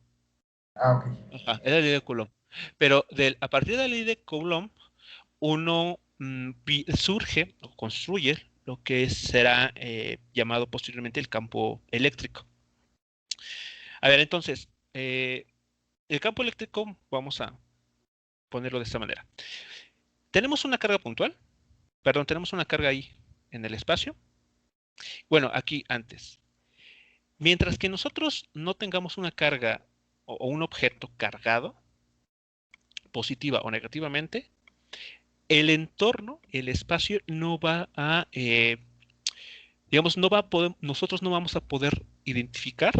Speaker 4: Ah, ok.
Speaker 1: Ajá, es la ley de Coulomb. Pero a partir de la ley de Coulomb, uno surge o construye lo que será llamado posteriormente el campo eléctrico. A ver, entonces, el campo eléctrico, vamos a ponerlo de esta manera. Tenemos una carga puntual, perdón, tenemos una carga ahí en el espacio. Bueno, aquí antes. Mientras que nosotros no tengamos una carga o un objeto cargado, positiva o negativamente, el entorno, el espacio no va a, digamos, no va a poder, nosotros no vamos a poder identificar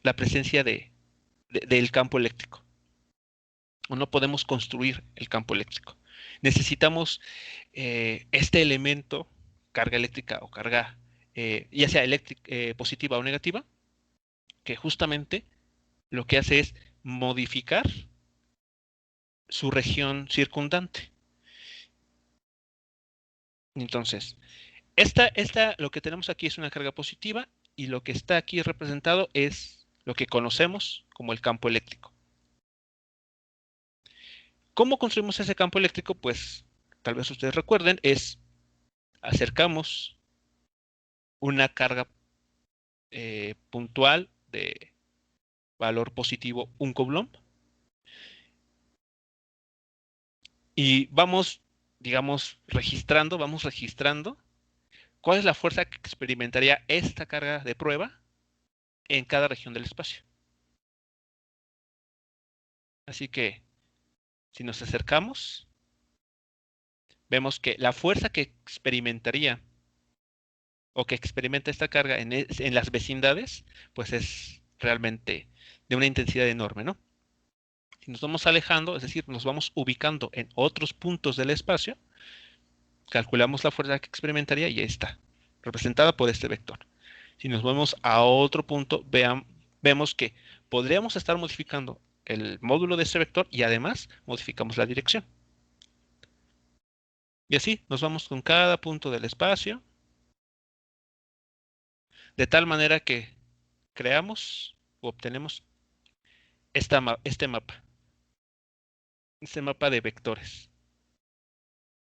Speaker 1: la presencia del campo eléctrico. O no podemos construir el campo eléctrico. Necesitamos este elemento, carga eléctrica o carga, ya sea positiva o negativa, que justamente lo que hace es modificar su región circundante. Entonces, lo que tenemos aquí es una carga positiva y lo que está aquí representado es lo que conocemos como el campo eléctrico. ¿Cómo construimos ese campo eléctrico? Pues tal vez ustedes recuerden, acercamos una carga puntual de valor positivo, un Coulomb, y vamos, digamos, vamos registrando cuál es la fuerza que experimentaría esta carga de prueba en cada región del espacio. Así que, si nos acercamos, vemos que la fuerza que experimentaría o que experimenta esta carga en las vecindades, pues es realmente de una intensidad enorme, ¿no? Si nos vamos alejando, es decir, nos vamos ubicando en otros puntos del espacio, calculamos la fuerza que experimentaría y ahí está, representada por este vector. Si nos vamos a otro punto, vemos que podríamos estar modificando el módulo de ese vector y además modificamos la dirección. Y así nos vamos con cada punto del espacio, de tal manera que creamos o obtenemos este mapa de vectores.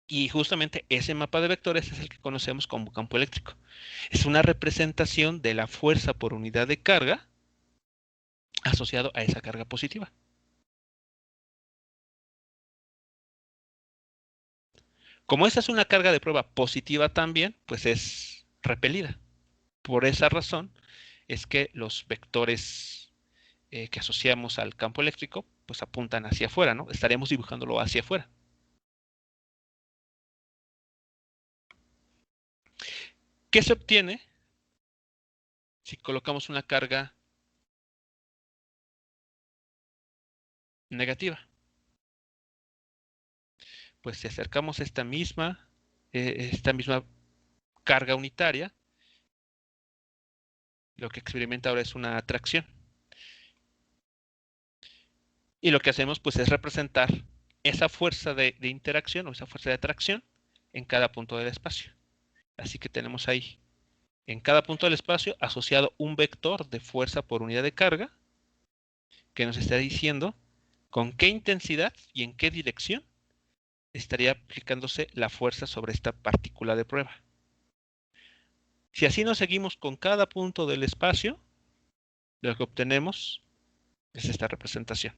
Speaker 1: Y justamente ese mapa de vectores es el que conocemos como campo eléctrico. Es una representación de la fuerza por unidad de carga asociado a esa carga positiva. Como esa es una carga de prueba positiva también, pues es repelida. Por esa razón es que los vectores que asociamos al campo eléctrico, pues apuntan hacia afuera, ¿no? Estaríamos dibujándolo hacia afuera. ¿Qué se obtiene si colocamos una carga negativa? Pues si acercamos esta misma carga unitaria, lo que experimenta ahora es una atracción. Y lo que hacemos pues es representar esa fuerza de interacción o esa fuerza de atracción en cada punto del espacio. Así que tenemos ahí en cada punto del espacio asociado un vector de fuerza por unidad de carga que nos está diciendo con qué intensidad y en qué dirección estaría aplicándose la fuerza sobre esta partícula de prueba. Si así nos seguimos con cada punto del espacio, lo que obtenemos es esta representación.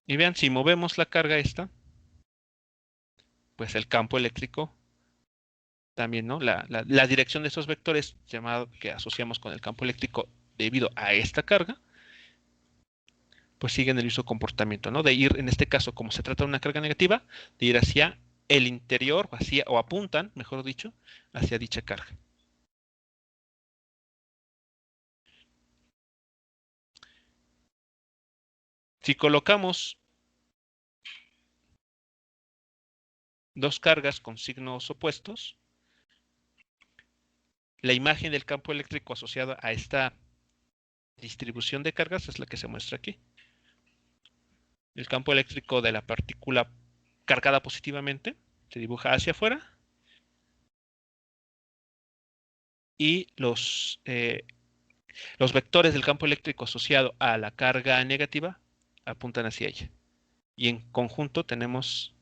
Speaker 1: Y vean, si movemos la carga esta, pues el campo eléctrico también, ¿no? La dirección de esos vectores, llamado que asociamos con el campo eléctrico debido a esta carga, pues siguen el mismo comportamiento, ¿no? De ir, en este caso, como se trata de una carga negativa, de ir hacia el interior, o apuntan, mejor dicho, hacia dicha carga. Si colocamos dos cargas con signos opuestos, la imagen del campo eléctrico asociada a esta distribución de cargas es la que se muestra aquí. El campo eléctrico de la partícula cargada positivamente se dibuja hacia afuera y los vectores del campo eléctrico asociado a la carga negativa apuntan hacia ella. Y en conjunto tenemos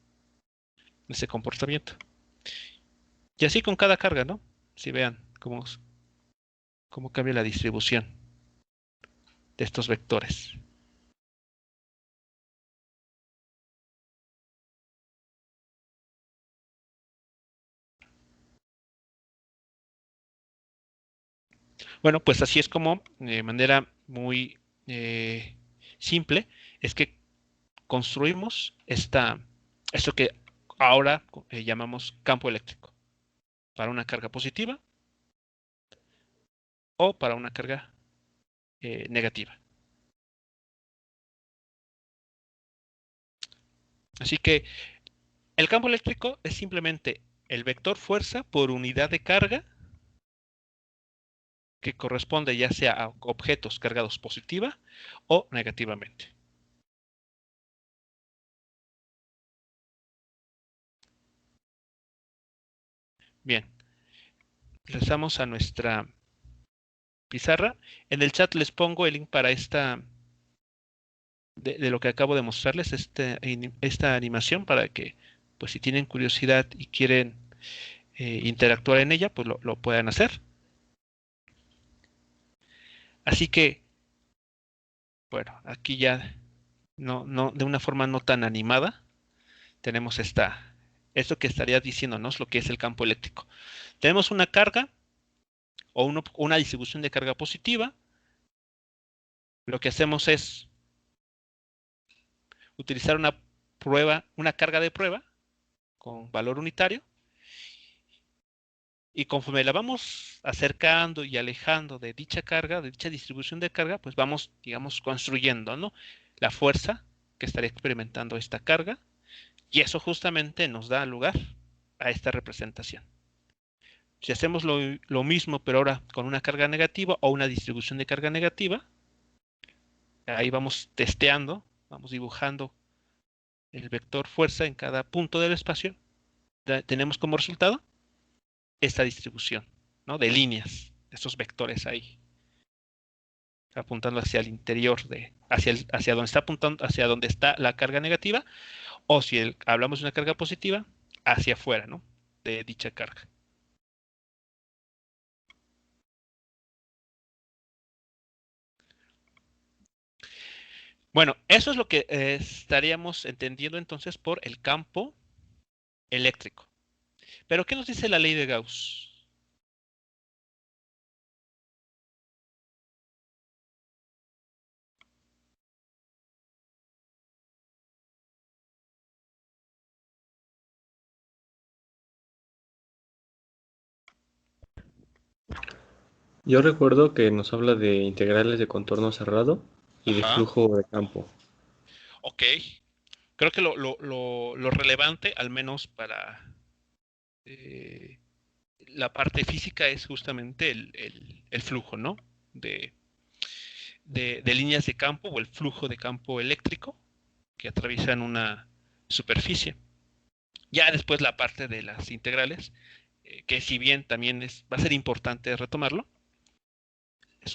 Speaker 1: ese comportamiento. Y así con cada carga, ¿no? Si vean cómo cambia la distribución de estos vectores. Bueno, pues así es como, de manera muy simple, es que construimos esto que ahora llamamos campo eléctrico, para una carga positiva o para una carga negativa. Así que el campo eléctrico es simplemente el vector fuerza por unidad de carga que corresponde ya sea a objetos cargados positiva o negativamente. Bien, regresamos a nuestra pizarra. En el chat les pongo el link para de lo que acabo de mostrarles, esta animación, para que, pues si tienen curiosidad y quieren interactuar en ella, pues lo puedan hacer. Así que, bueno, aquí ya de una forma no tan animada, tenemos esto que estaría diciéndonos lo que es el campo eléctrico. Tenemos una carga o una distribución de carga positiva. Lo que hacemos es utilizar una carga de prueba con valor unitario. Y conforme la vamos acercando y alejando de dicha carga, de dicha distribución de carga, pues vamos, digamos, construyendo, ¿no?, la fuerza que estaría experimentando esta carga. Y eso justamente nos da lugar a esta representación. Si hacemos lo mismo, pero ahora con una carga negativa o una distribución de carga negativa, ahí vamos testeando, vamos dibujando el vector fuerza en cada punto del espacio. Tenemos como resultado esta distribución, ¿no?, de líneas, estos vectores ahí, apuntando hacia el interior, hacia donde está apuntando, hacia donde está la carga negativa, o si hablamos de una carga positiva, hacia afuera, ¿no?, de dicha carga. Bueno, eso es lo que estaríamos entendiendo entonces por el campo eléctrico. Pero, ¿qué nos dice la ley de Gauss?
Speaker 6: Yo recuerdo que nos habla de integrales de contorno cerrado y de
Speaker 1: Ajá.
Speaker 6: flujo de campo.
Speaker 1: Ok. Creo que lo relevante, al menos para la parte física, es justamente el flujo, ¿no?, de líneas de campo, o el flujo de campo eléctrico que atraviesan una superficie. Ya después la parte de las integrales, que si bien también va a ser importante retomarlo,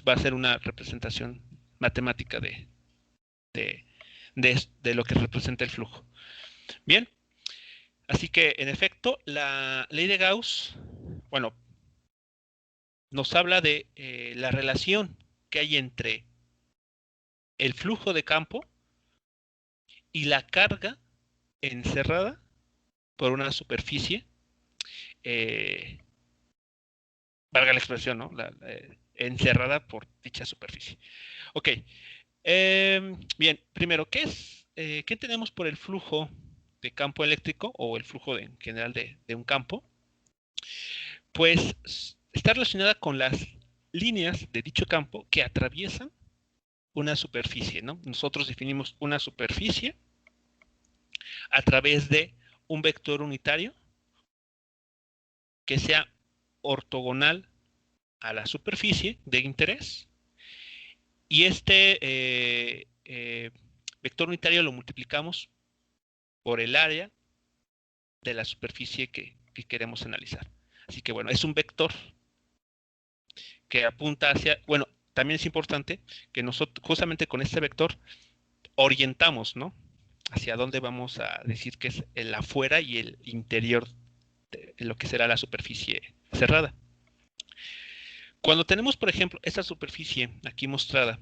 Speaker 1: va a ser una representación matemática de de lo que representa el flujo. Bien, así que en efecto, la ley de Gauss, bueno, nos habla de la relación que hay entre el flujo de campo y la carga encerrada por una superficie, valga la expresión, ¿no? Encerrada por dicha superficie. Ok, bien, primero, ¿qué tenemos por el flujo de campo eléctrico o el flujo en general de un campo? Pues está relacionada con las líneas de dicho campo que atraviesan una superficie, ¿no? Nosotros definimos una superficie a través de un vector unitario que sea ortogonal a la superficie de interés, y este vector unitario lo multiplicamos por el área de la superficie que queremos analizar. Así que bueno, es un vector que apunta hacia, bueno, también es importante que nosotros justamente con este vector orientamos, ¿no? Hacia dónde vamos a decir que es el afuera y el interior de lo que será la superficie cerrada. Cuando tenemos, por ejemplo, esta superficie aquí mostrada,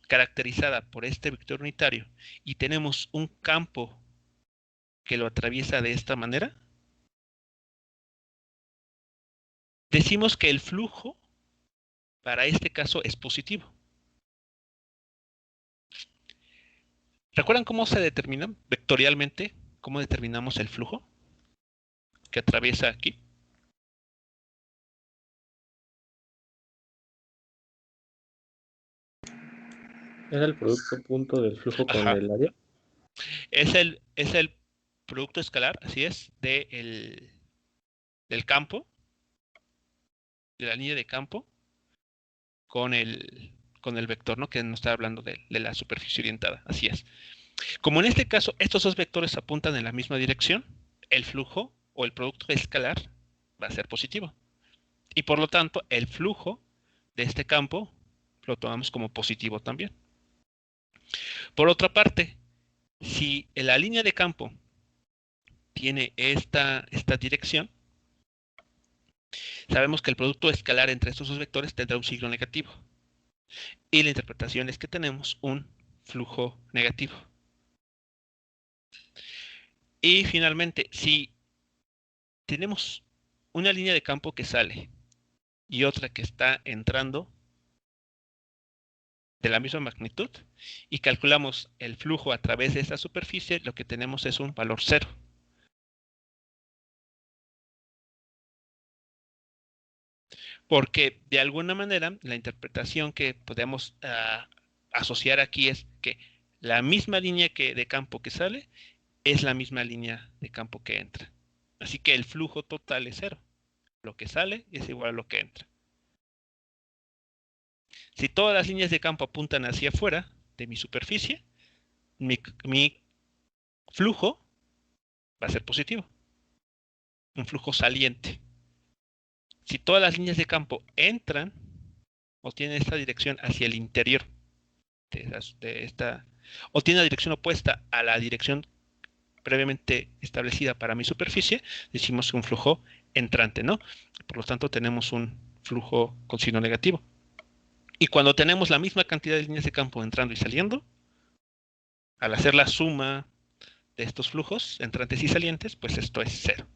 Speaker 1: caracterizada por este vector unitario, y tenemos un campo que lo atraviesa de esta manera, decimos que el flujo para este caso es positivo. ¿Recuerdan cómo se determina vectorialmente? ¿Cómo determinamos el flujo que atraviesa aquí?
Speaker 6: ¿Era el producto punto del flujo con
Speaker 1: Ajá.
Speaker 6: el área?
Speaker 1: Es el producto escalar, así es, del campo, de la línea de campo, con el vector, ¿no? Que nos está hablando de la superficie orientada, así es. Como en este caso estos dos vectores apuntan en la misma dirección, el flujo o el producto escalar va a ser positivo. Y por lo tanto, el flujo de este campo lo tomamos como positivo también. Por otra parte, si la línea de campo tiene esta dirección, sabemos que el producto escalar entre estos dos vectores tendrá un signo negativo. Y la interpretación es que tenemos un flujo negativo. Y finalmente, si tenemos una línea de campo que sale y otra que está entrando de la misma magnitud y calculamos el flujo a través de esta superficie, lo que tenemos es un valor cero. Porque de alguna manera la interpretación que podemos asociar aquí es que la misma línea de campo que sale es la misma línea de campo que entra. Así que el flujo total es cero. Lo que sale es igual a lo que entra. Si todas las líneas de campo apuntan hacia afuera de mi superficie, mi flujo va a ser positivo. Un flujo saliente. Si todas las líneas de campo entran o tienen esta dirección hacia el interior de esta, o tiene la dirección opuesta a la dirección previamente establecida para mi superficie, decimos un flujo entrante, ¿no? Por lo tanto, tenemos un flujo con signo negativo. Y cuando tenemos la misma cantidad de líneas de campo entrando y saliendo, al hacer la suma de estos flujos entrantes y salientes, pues esto es cero.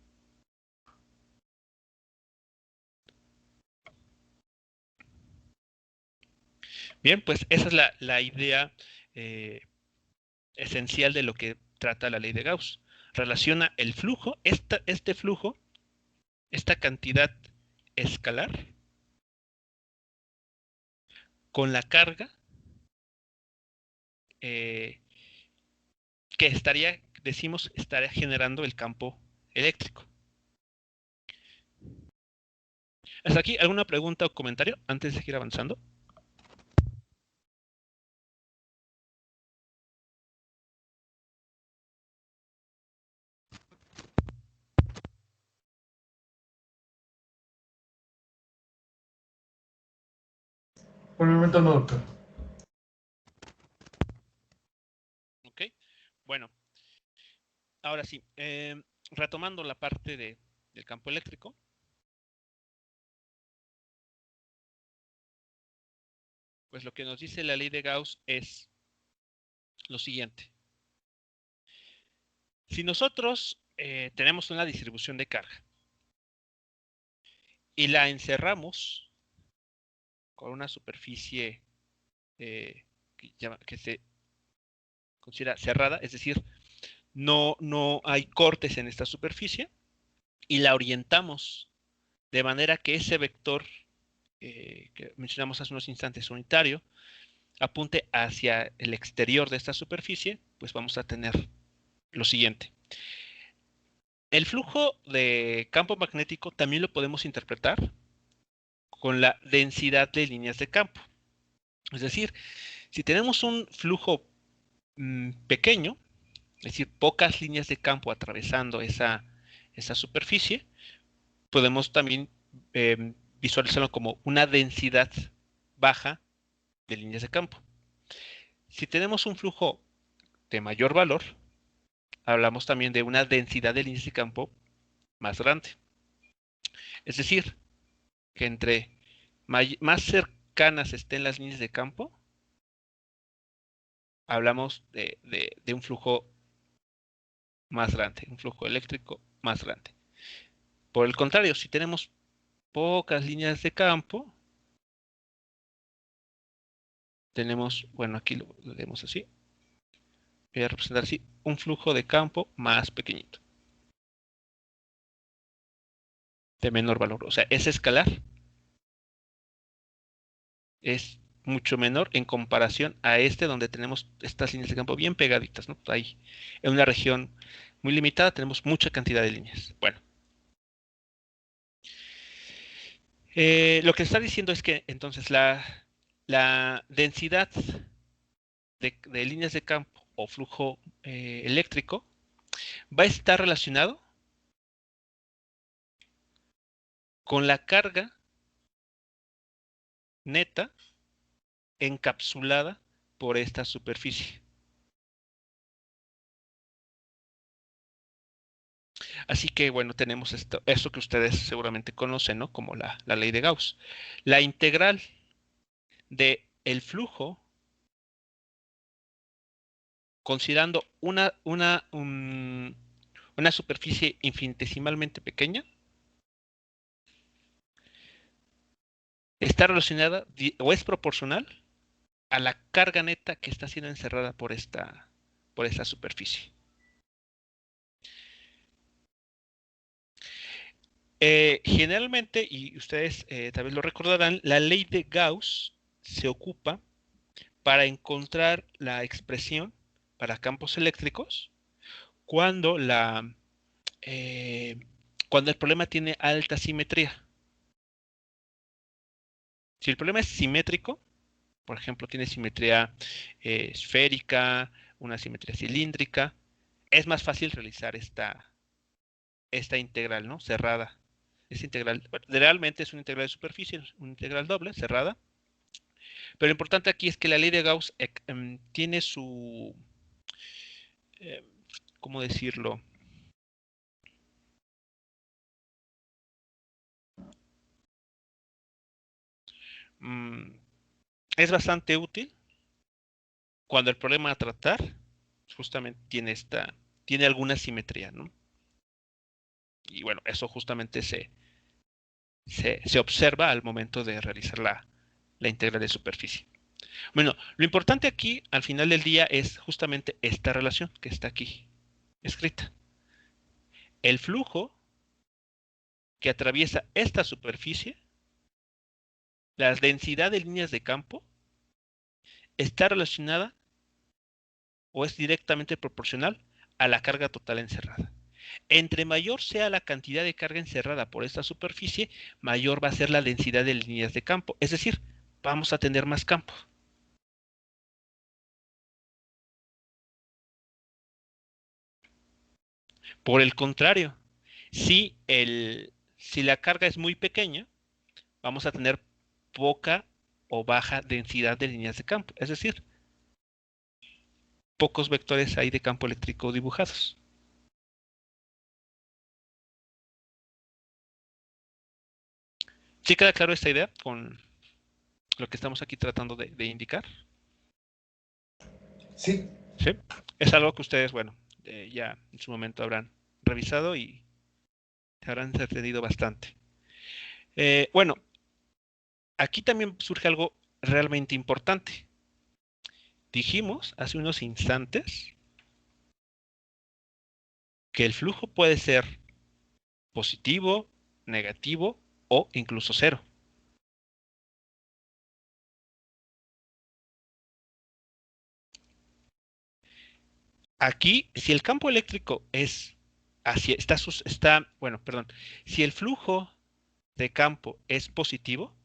Speaker 1: Bien, pues esa es la idea esencial de lo que trata la ley de Gauss. Relaciona el flujo, este flujo, esta cantidad escalar, con la carga que estaría generando el campo eléctrico. ¿Hasta aquí alguna pregunta o comentario antes de seguir avanzando?
Speaker 4: Por el momento no, doctor.
Speaker 1: Ok. Bueno, ahora sí, retomando la parte del campo eléctrico. Pues lo que nos dice la ley de Gauss es lo siguiente. Si nosotros tenemos una distribución de carga y la encerramos con una superficie que se considera cerrada, es decir, no hay cortes en esta superficie, y la orientamos de manera que ese vector que mencionamos hace unos instantes, unitario, apunte hacia el exterior de esta superficie, pues vamos a tener lo siguiente. El flujo de campo magnético también lo podemos interpretar con la densidad de líneas de campo. Es decir, si tenemos un flujo pequeño, es decir, pocas líneas de campo atravesando esa superficie, podemos también visualizarlo como una densidad baja de líneas de campo. Si tenemos un flujo de mayor valor, hablamos también de una densidad de líneas de campo más grande. Es decir, que entre más cercanas estén las líneas de campo, hablamos de un flujo más grande, un flujo eléctrico más grande. Por el contrario, si tenemos pocas líneas de campo, tenemos, bueno, aquí lo vemos así, voy a representar así, un flujo de campo más pequeñito, de menor valor. O sea, ese escalar es mucho menor en comparación a este, donde tenemos estas líneas de campo bien pegaditas, ¿no? Ahí, en una región muy limitada, tenemos mucha cantidad de líneas. Bueno, lo que está diciendo es que entonces la densidad de líneas de campo o flujo eléctrico va a estar relacionado con la carga neta encapsulada por esta superficie. Así que, bueno, tenemos esto que ustedes seguramente conocen, ¿no? Como la ley de Gauss. La integral del flujo, considerando una superficie infinitesimalmente pequeña, está relacionada o es proporcional a la carga neta que está siendo encerrada por esta superficie. Generalmente, y ustedes tal vez lo recordarán, la ley de Gauss se ocupa para encontrar la expresión para campos eléctricos cuando cuando el problema tiene alta simetría. Si el problema es simétrico, por ejemplo, tiene simetría esférica, una simetría cilíndrica, es más fácil realizar esta integral, ¿no? Cerrada. Esta integral, bueno, realmente es una integral de superficie, una integral doble, cerrada. Pero lo importante aquí es que la ley de Gauss tiene su, ¿cómo decirlo? Es bastante útil cuando el problema a tratar justamente tiene alguna simetría, ¿no? Y bueno, eso justamente se observa al momento de realizar la integral de superficie. Bueno, lo importante aquí, al final del día, es justamente esta relación que está aquí escrita. El flujo que atraviesa esta superficie, la densidad de líneas de campo, está relacionada o es directamente proporcional a la carga total encerrada. Entre mayor sea la cantidad de carga encerrada por esta superficie, mayor va a ser la densidad de líneas de campo. Es decir, vamos a tener más campo. Por el contrario, si la carga es muy pequeña, vamos a tener poca o baja densidad de líneas de campo. Es decir, pocos vectores hay de campo eléctrico dibujados. ¿Sí queda claro esta idea con lo que estamos aquí tratando de indicar?
Speaker 4: Sí.
Speaker 1: ¿Sí? Es algo que ustedes, bueno, ya en su momento habrán revisado y se habrán entretenido bastante. Bueno, aquí también surge algo realmente importante. Dijimos hace unos instantes que el flujo puede ser positivo, negativo o incluso cero. Aquí, si el campo eléctrico es hacia, si el flujo de campo es positivo,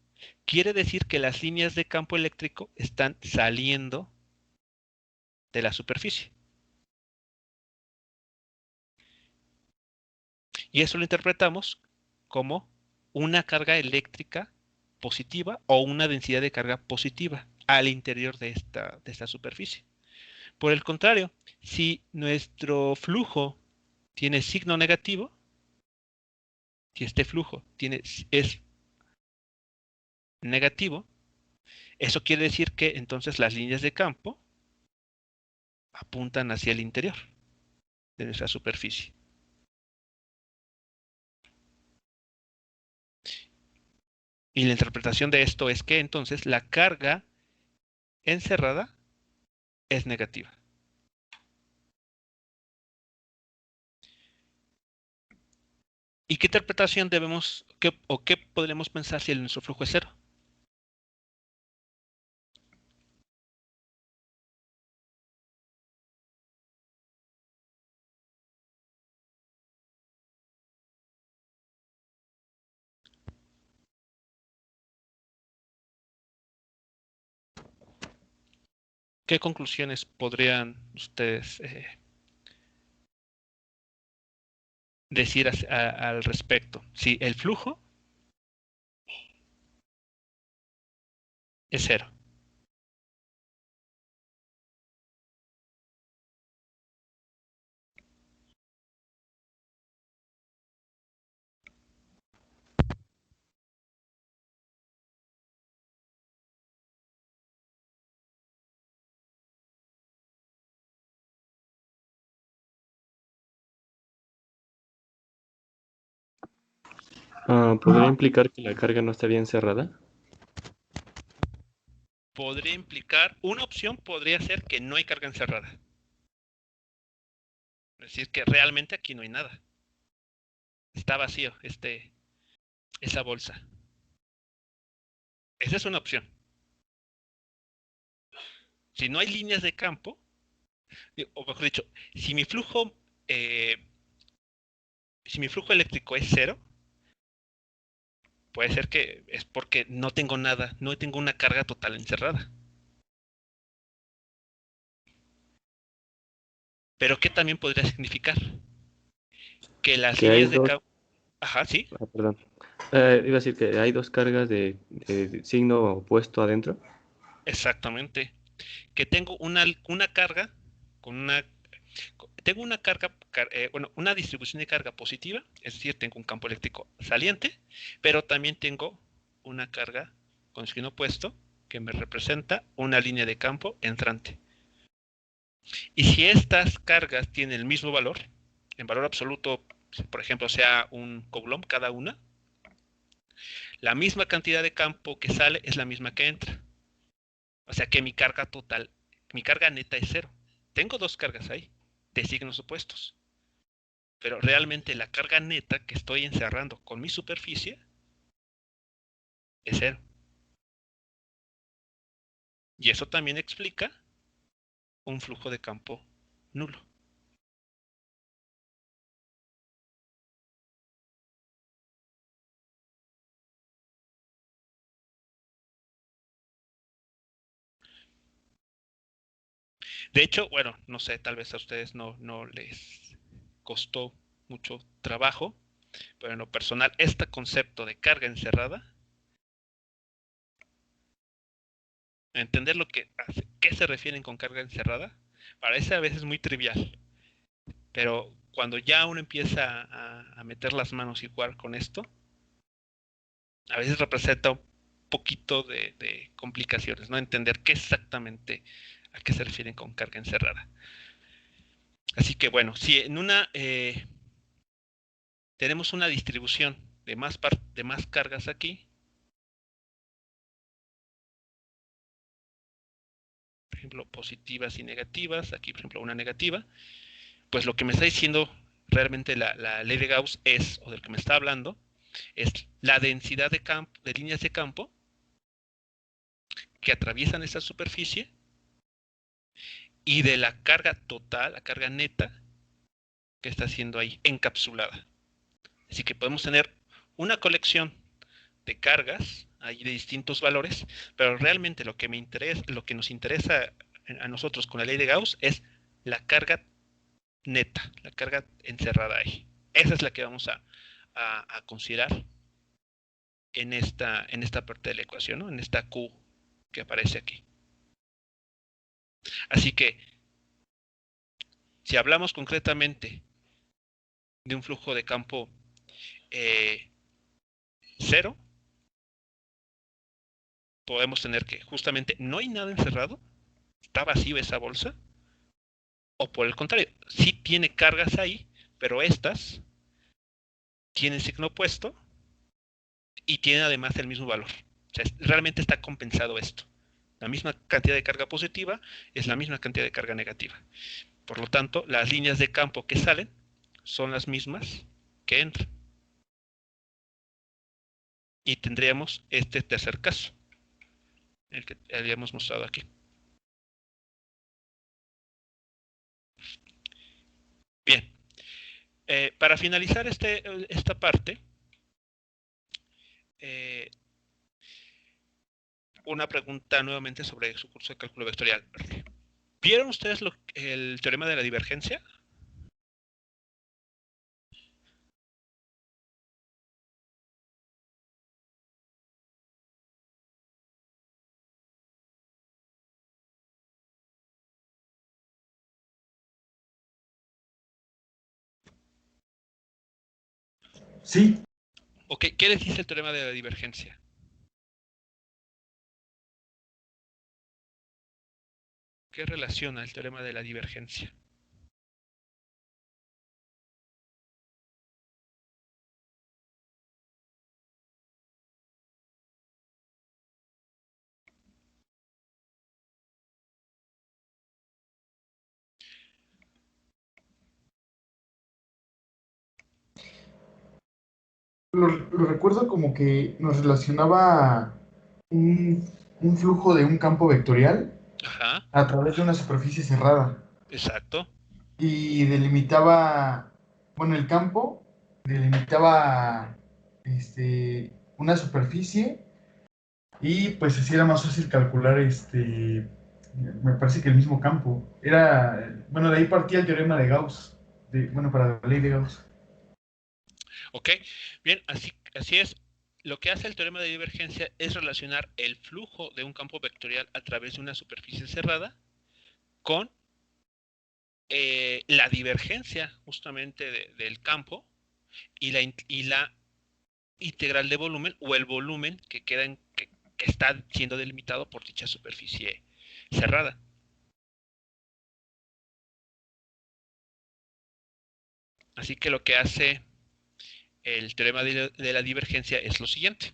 Speaker 1: quiere decir que las líneas de campo eléctrico están saliendo de la superficie. Y eso lo interpretamos como una carga eléctrica positiva o una densidad de carga positiva al interior de esta superficie. Por el contrario, si nuestro flujo tiene signo negativo, si este flujo es negativo, eso quiere decir que entonces las líneas de campo apuntan hacia el interior de nuestra superficie. Y la interpretación de esto es que entonces la carga encerrada es negativa. ¿Y qué interpretación qué podremos pensar si nuestro flujo es cero? ¿Qué conclusiones podrían ustedes decir al respecto? Si el flujo es cero.
Speaker 6: ¿Podría implicar que la carga no estaría encerrada?
Speaker 1: Podría implicar, una opción podría ser que no hay carga encerrada. Es decir, que realmente aquí no hay nada. Está vacío esa bolsa. Esa es una opción. Si no hay líneas de campo, o mejor dicho, si mi flujo eléctrico es cero, puede ser que es porque no tengo nada, no tengo una carga total encerrada. Pero ¿qué también podría significar? Que las
Speaker 6: Que hay
Speaker 1: líneas de
Speaker 6: dos,
Speaker 1: campo... Ajá, sí,
Speaker 6: perdón. Iba a decir que hay dos cargas de signo opuesto adentro.
Speaker 1: exactamente. Que tengo una carga con una... Tengo una carga, una distribución de carga positiva, es decir, tengo un campo eléctrico saliente, pero también tengo una carga con signo opuesto que me representa una línea de campo entrante. Y si estas cargas tienen el mismo valor, en valor absoluto, por ejemplo, sea un Coulomb cada una, la misma cantidad de campo que sale es la misma que entra. O sea que mi carga total, mi carga neta es cero. Tengo dos cargas ahí, de signos opuestos. Pero realmente la carga neta que estoy encerrando con mi superficie es cero. Y eso también explica un flujo de campo nulo. De hecho, bueno, no sé, tal vez a ustedes no les costó mucho trabajo, pero en lo personal, este concepto de carga encerrada, entender qué se refieren con carga encerrada, Parece a veces muy trivial, pero cuando ya uno empieza a meter las manos y jugar con esto, a veces representa un poquito de complicaciones, ¿no? Entender qué exactamente a qué se refieren con carga encerrada. Así que bueno, si en una tenemos una distribución de más cargas aquí, por ejemplo, positivas y negativas, aquí por ejemplo una negativa, pues lo que me está diciendo realmente la ley de Gauss es, o del que me está hablando, es la densidad de líneas de campo que atraviesan esa superficie y de la carga total, la carga neta, que está siendo ahí encapsulada. Así que podemos tener una colección de cargas ahí de distintos valores, pero realmente lo que nos interesa a nosotros con la ley de Gauss es la carga neta, la carga encerrada ahí. Esa es la que vamos a considerar en esta parte de la ecuación, ¿no? En esta Q que aparece aquí. Así que, si hablamos concretamente de un flujo de campo cero, podemos tener que justamente no hay nada encerrado, está vacío esa bolsa, o por el contrario, sí tiene cargas ahí, pero estas tienen signo opuesto y tienen además el mismo valor. O sea, realmente está compensado esto. La misma cantidad de carga positiva es la misma cantidad de carga negativa. Por lo tanto, las líneas de campo que salen son las mismas que entran. Y tendríamos este tercer caso, el que habíamos mostrado aquí. Bien, para finalizar esta parte, una pregunta nuevamente sobre su curso de cálculo vectorial. ¿Vieron ustedes el teorema de la divergencia?
Speaker 4: Sí,
Speaker 1: Ok, ¿qué les dice el teorema de la divergencia? ¿Qué relaciona el teorema de la divergencia?
Speaker 4: lo recuerdo como que nos relacionaba un, un flujo de un campo vectorial
Speaker 1: Ajá,
Speaker 4: a través de una superficie cerrada
Speaker 1: exacto.
Speaker 4: y delimitaba, bueno, el campo delimitaba una superficie y pues así era más fácil calcular me parece que el mismo campo. Bueno, de ahí partía el teorema de Gauss, bueno, para la ley de Gauss.
Speaker 1: Ok, bien, así es. Lo que hace el teorema de divergencia es relacionar el flujo de un campo vectorial a través de una superficie cerrada con la divergencia justamente del campo y la integral de volumen o el volumen que está siendo delimitado por dicha superficie cerrada. Así que lo que hace el teorema de la divergencia es lo siguiente.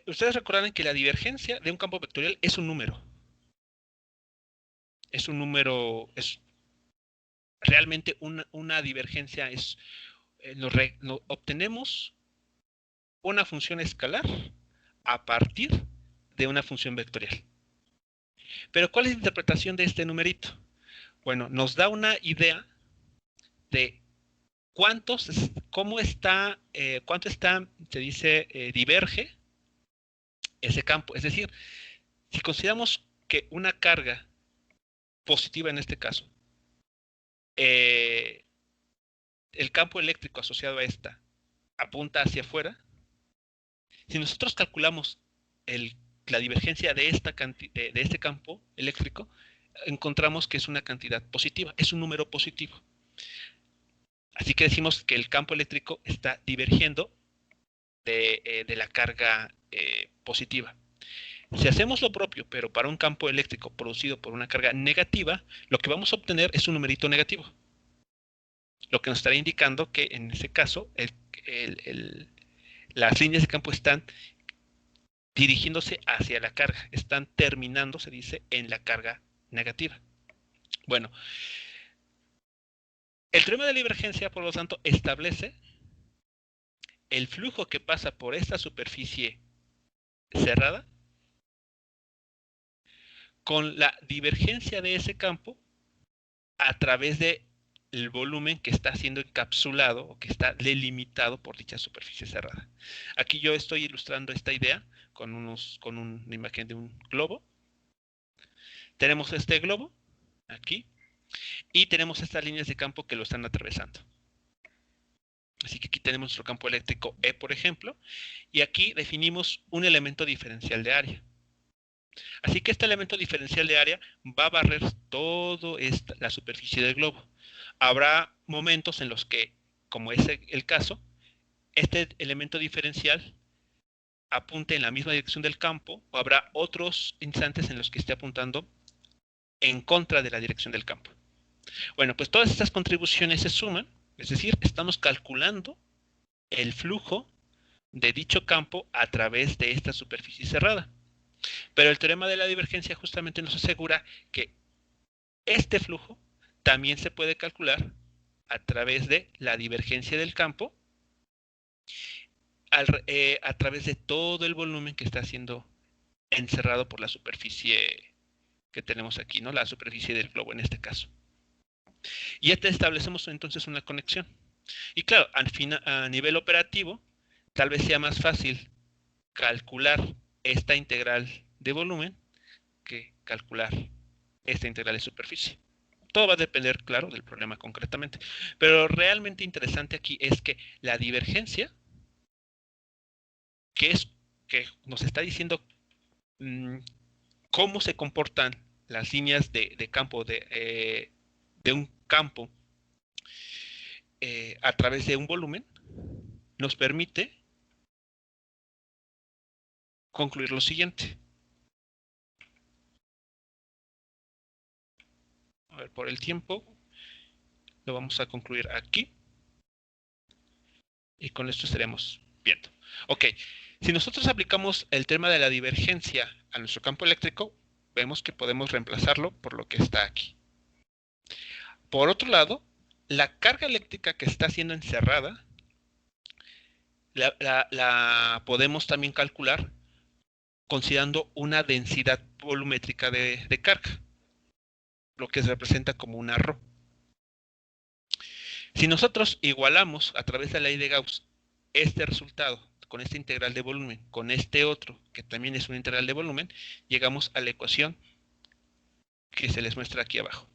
Speaker 1: Ustedes recordarán que la divergencia de un campo vectorial es un número. Es un número, es realmente una divergencia, obtenemos una función escalar a partir de una función vectorial. Pero ¿cuál es la interpretación de este numerito? Bueno, nos da una idea de cuánto se dice, diverge ese campo. Es decir, si consideramos que una carga positiva en este caso, el campo eléctrico asociado a esta apunta hacia afuera, si nosotros calculamos el la divergencia de este campo eléctrico, encontramos que es una cantidad positiva, es un número positivo. Así que decimos que el campo eléctrico está divergiendo de la carga positiva. Si hacemos lo propio, pero para un campo eléctrico producido por una carga negativa, lo que vamos a obtener es un numerito negativo. Lo que nos estará indicando que en ese caso las líneas de campo están dirigiéndose hacia la carga, están terminando, se dice, en la carga negativa. Bueno, el teorema de la divergencia, por lo tanto, establece el flujo que pasa por esta superficie cerrada con la divergencia de ese campo a través del volumen que está siendo encapsulado o que está delimitado por dicha superficie cerrada. Aquí yo estoy ilustrando esta idea con una imagen de un globo. Tenemos este globo aquí y tenemos estas líneas de campo que lo están atravesando. Así que aquí tenemos nuestro campo eléctrico E, por ejemplo, y aquí definimos un elemento diferencial de área. Así que este elemento diferencial de área va a barrer toda la superficie del globo. Habrá momentos en los que, como es el caso, este elemento diferencial apunte en la misma dirección del campo, o habrá otros instantes en los que esté apuntando en contra de la dirección del campo. Bueno, pues todas estas contribuciones se suman, es decir, estamos calculando el flujo de dicho campo a través de esta superficie cerrada. Pero el teorema de la divergencia justamente nos asegura que este flujo también se puede calcular a través de la divergencia del campo a través de todo el volumen que está siendo encerrado por la superficie que tenemos aquí, ¿no? La superficie del globo en este caso. Y ya establecemos entonces una conexión. Y claro, a nivel operativo, tal vez sea más fácil calcular esta integral de volumen que calcular esta integral de superficie. Todo va a depender, claro, del problema concretamente. Pero lo realmente interesante aquí es que la divergencia, que nos está diciendo cómo se comportan las líneas de campo de un campo a través de un volumen, nos permite concluir lo siguiente. A ver, por el tiempo, lo vamos a concluir aquí. Y con esto estaremos viendo. Ok, si nosotros aplicamos el tema de la divergencia a nuestro campo eléctrico, vemos que podemos reemplazarlo por lo que está aquí. Por otro lado, la carga eléctrica que está siendo encerrada, la podemos también calcular considerando una densidad volumétrica de carga, lo que se representa como una ρ. Si nosotros igualamos a través de la ley de Gauss este resultado con esta integral de volumen, con este otro, que también es una integral de volumen, llegamos a la ecuación que se les muestra aquí abajo.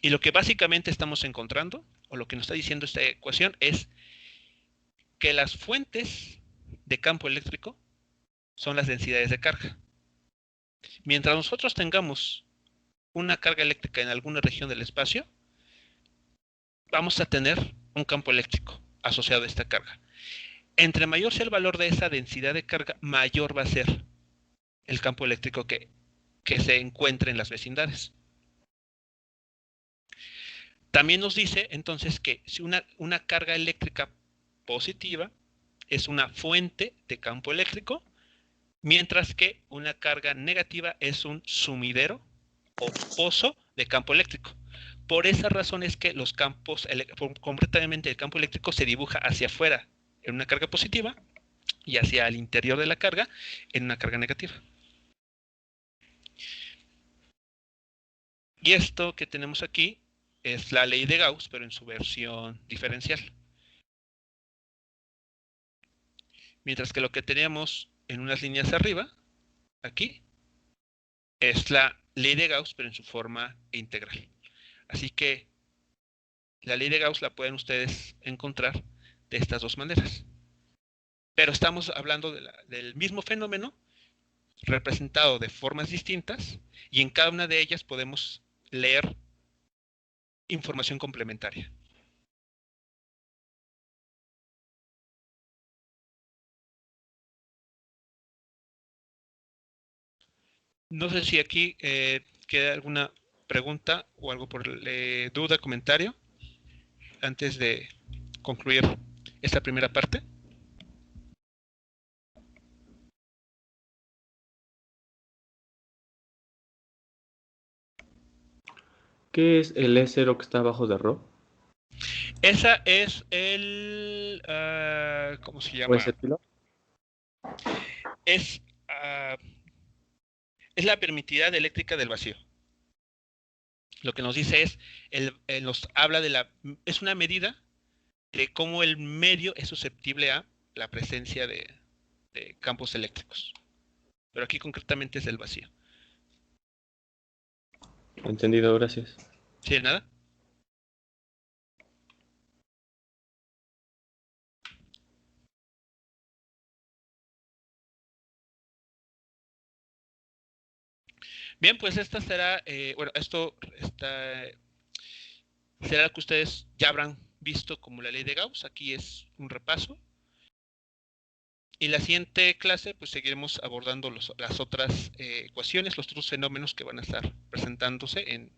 Speaker 1: Y lo que básicamente estamos encontrando, o lo que nos está diciendo esta ecuación, es que las fuentes de campo eléctrico son las densidades de carga. Mientras nosotros tengamos una carga eléctrica en alguna región del espacio, vamos a tener un campo eléctrico asociado a esta carga. Entre mayor sea el valor de esa densidad de carga, mayor va a ser el campo eléctrico que se encuentre en las vecindades. También nos dice entonces que si una carga eléctrica positiva es una fuente de campo eléctrico, mientras que una carga negativa es un sumidero o pozo de campo eléctrico. Por esa razón es que los campos, completamente el campo eléctrico se dibuja hacia afuera en una carga positiva y hacia el interior de la carga en una carga negativa. Y esto que tenemos aquí es la ley de Gauss, pero en su versión diferencial. Mientras que lo que tenemos en unas líneas arriba, aquí, es la ley de Gauss, pero en su forma integral. Así que la ley de Gauss la pueden ustedes encontrar de estas dos maneras. pero estamos hablando del mismo fenómeno representado de formas distintas, y en cada una de ellas podemos leer información complementaria. No sé si aquí queda alguna pregunta o algo por duda, comentario, antes de concluir esta primera parte.
Speaker 6: ¿Qué es el E0 que está abajo de Rho?
Speaker 1: Esa es ¿cómo se llama?
Speaker 6: ¿O es epsilon?
Speaker 1: Es la permitividad eléctrica del vacío. Lo que nos dice es, nos habla es una medida de cómo el medio es susceptible a la presencia de campos eléctricos. Pero aquí concretamente es del vacío.
Speaker 6: Entendido, gracias.
Speaker 1: ¿Sí, de nada? Bien, pues esta será, esto será lo que ustedes ya habrán visto como la ley de Gauss. Aquí es un repaso. Y la siguiente clase, pues seguiremos abordando las otras ecuaciones, los otros fenómenos que van a estar presentándose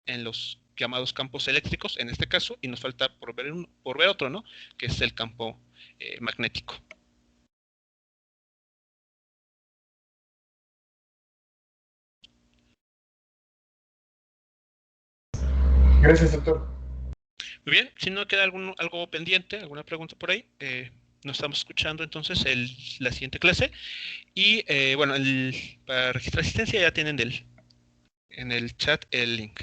Speaker 1: en los llamados campos eléctricos, en este caso, y nos falta por ver otro, ¿no? Que es el campo magnético.
Speaker 4: Gracias, doctor.
Speaker 1: Muy bien, si no queda algo pendiente, alguna pregunta por ahí, nos estamos escuchando entonces la siguiente clase. Y para registrar asistencia ya tienen en el chat el link.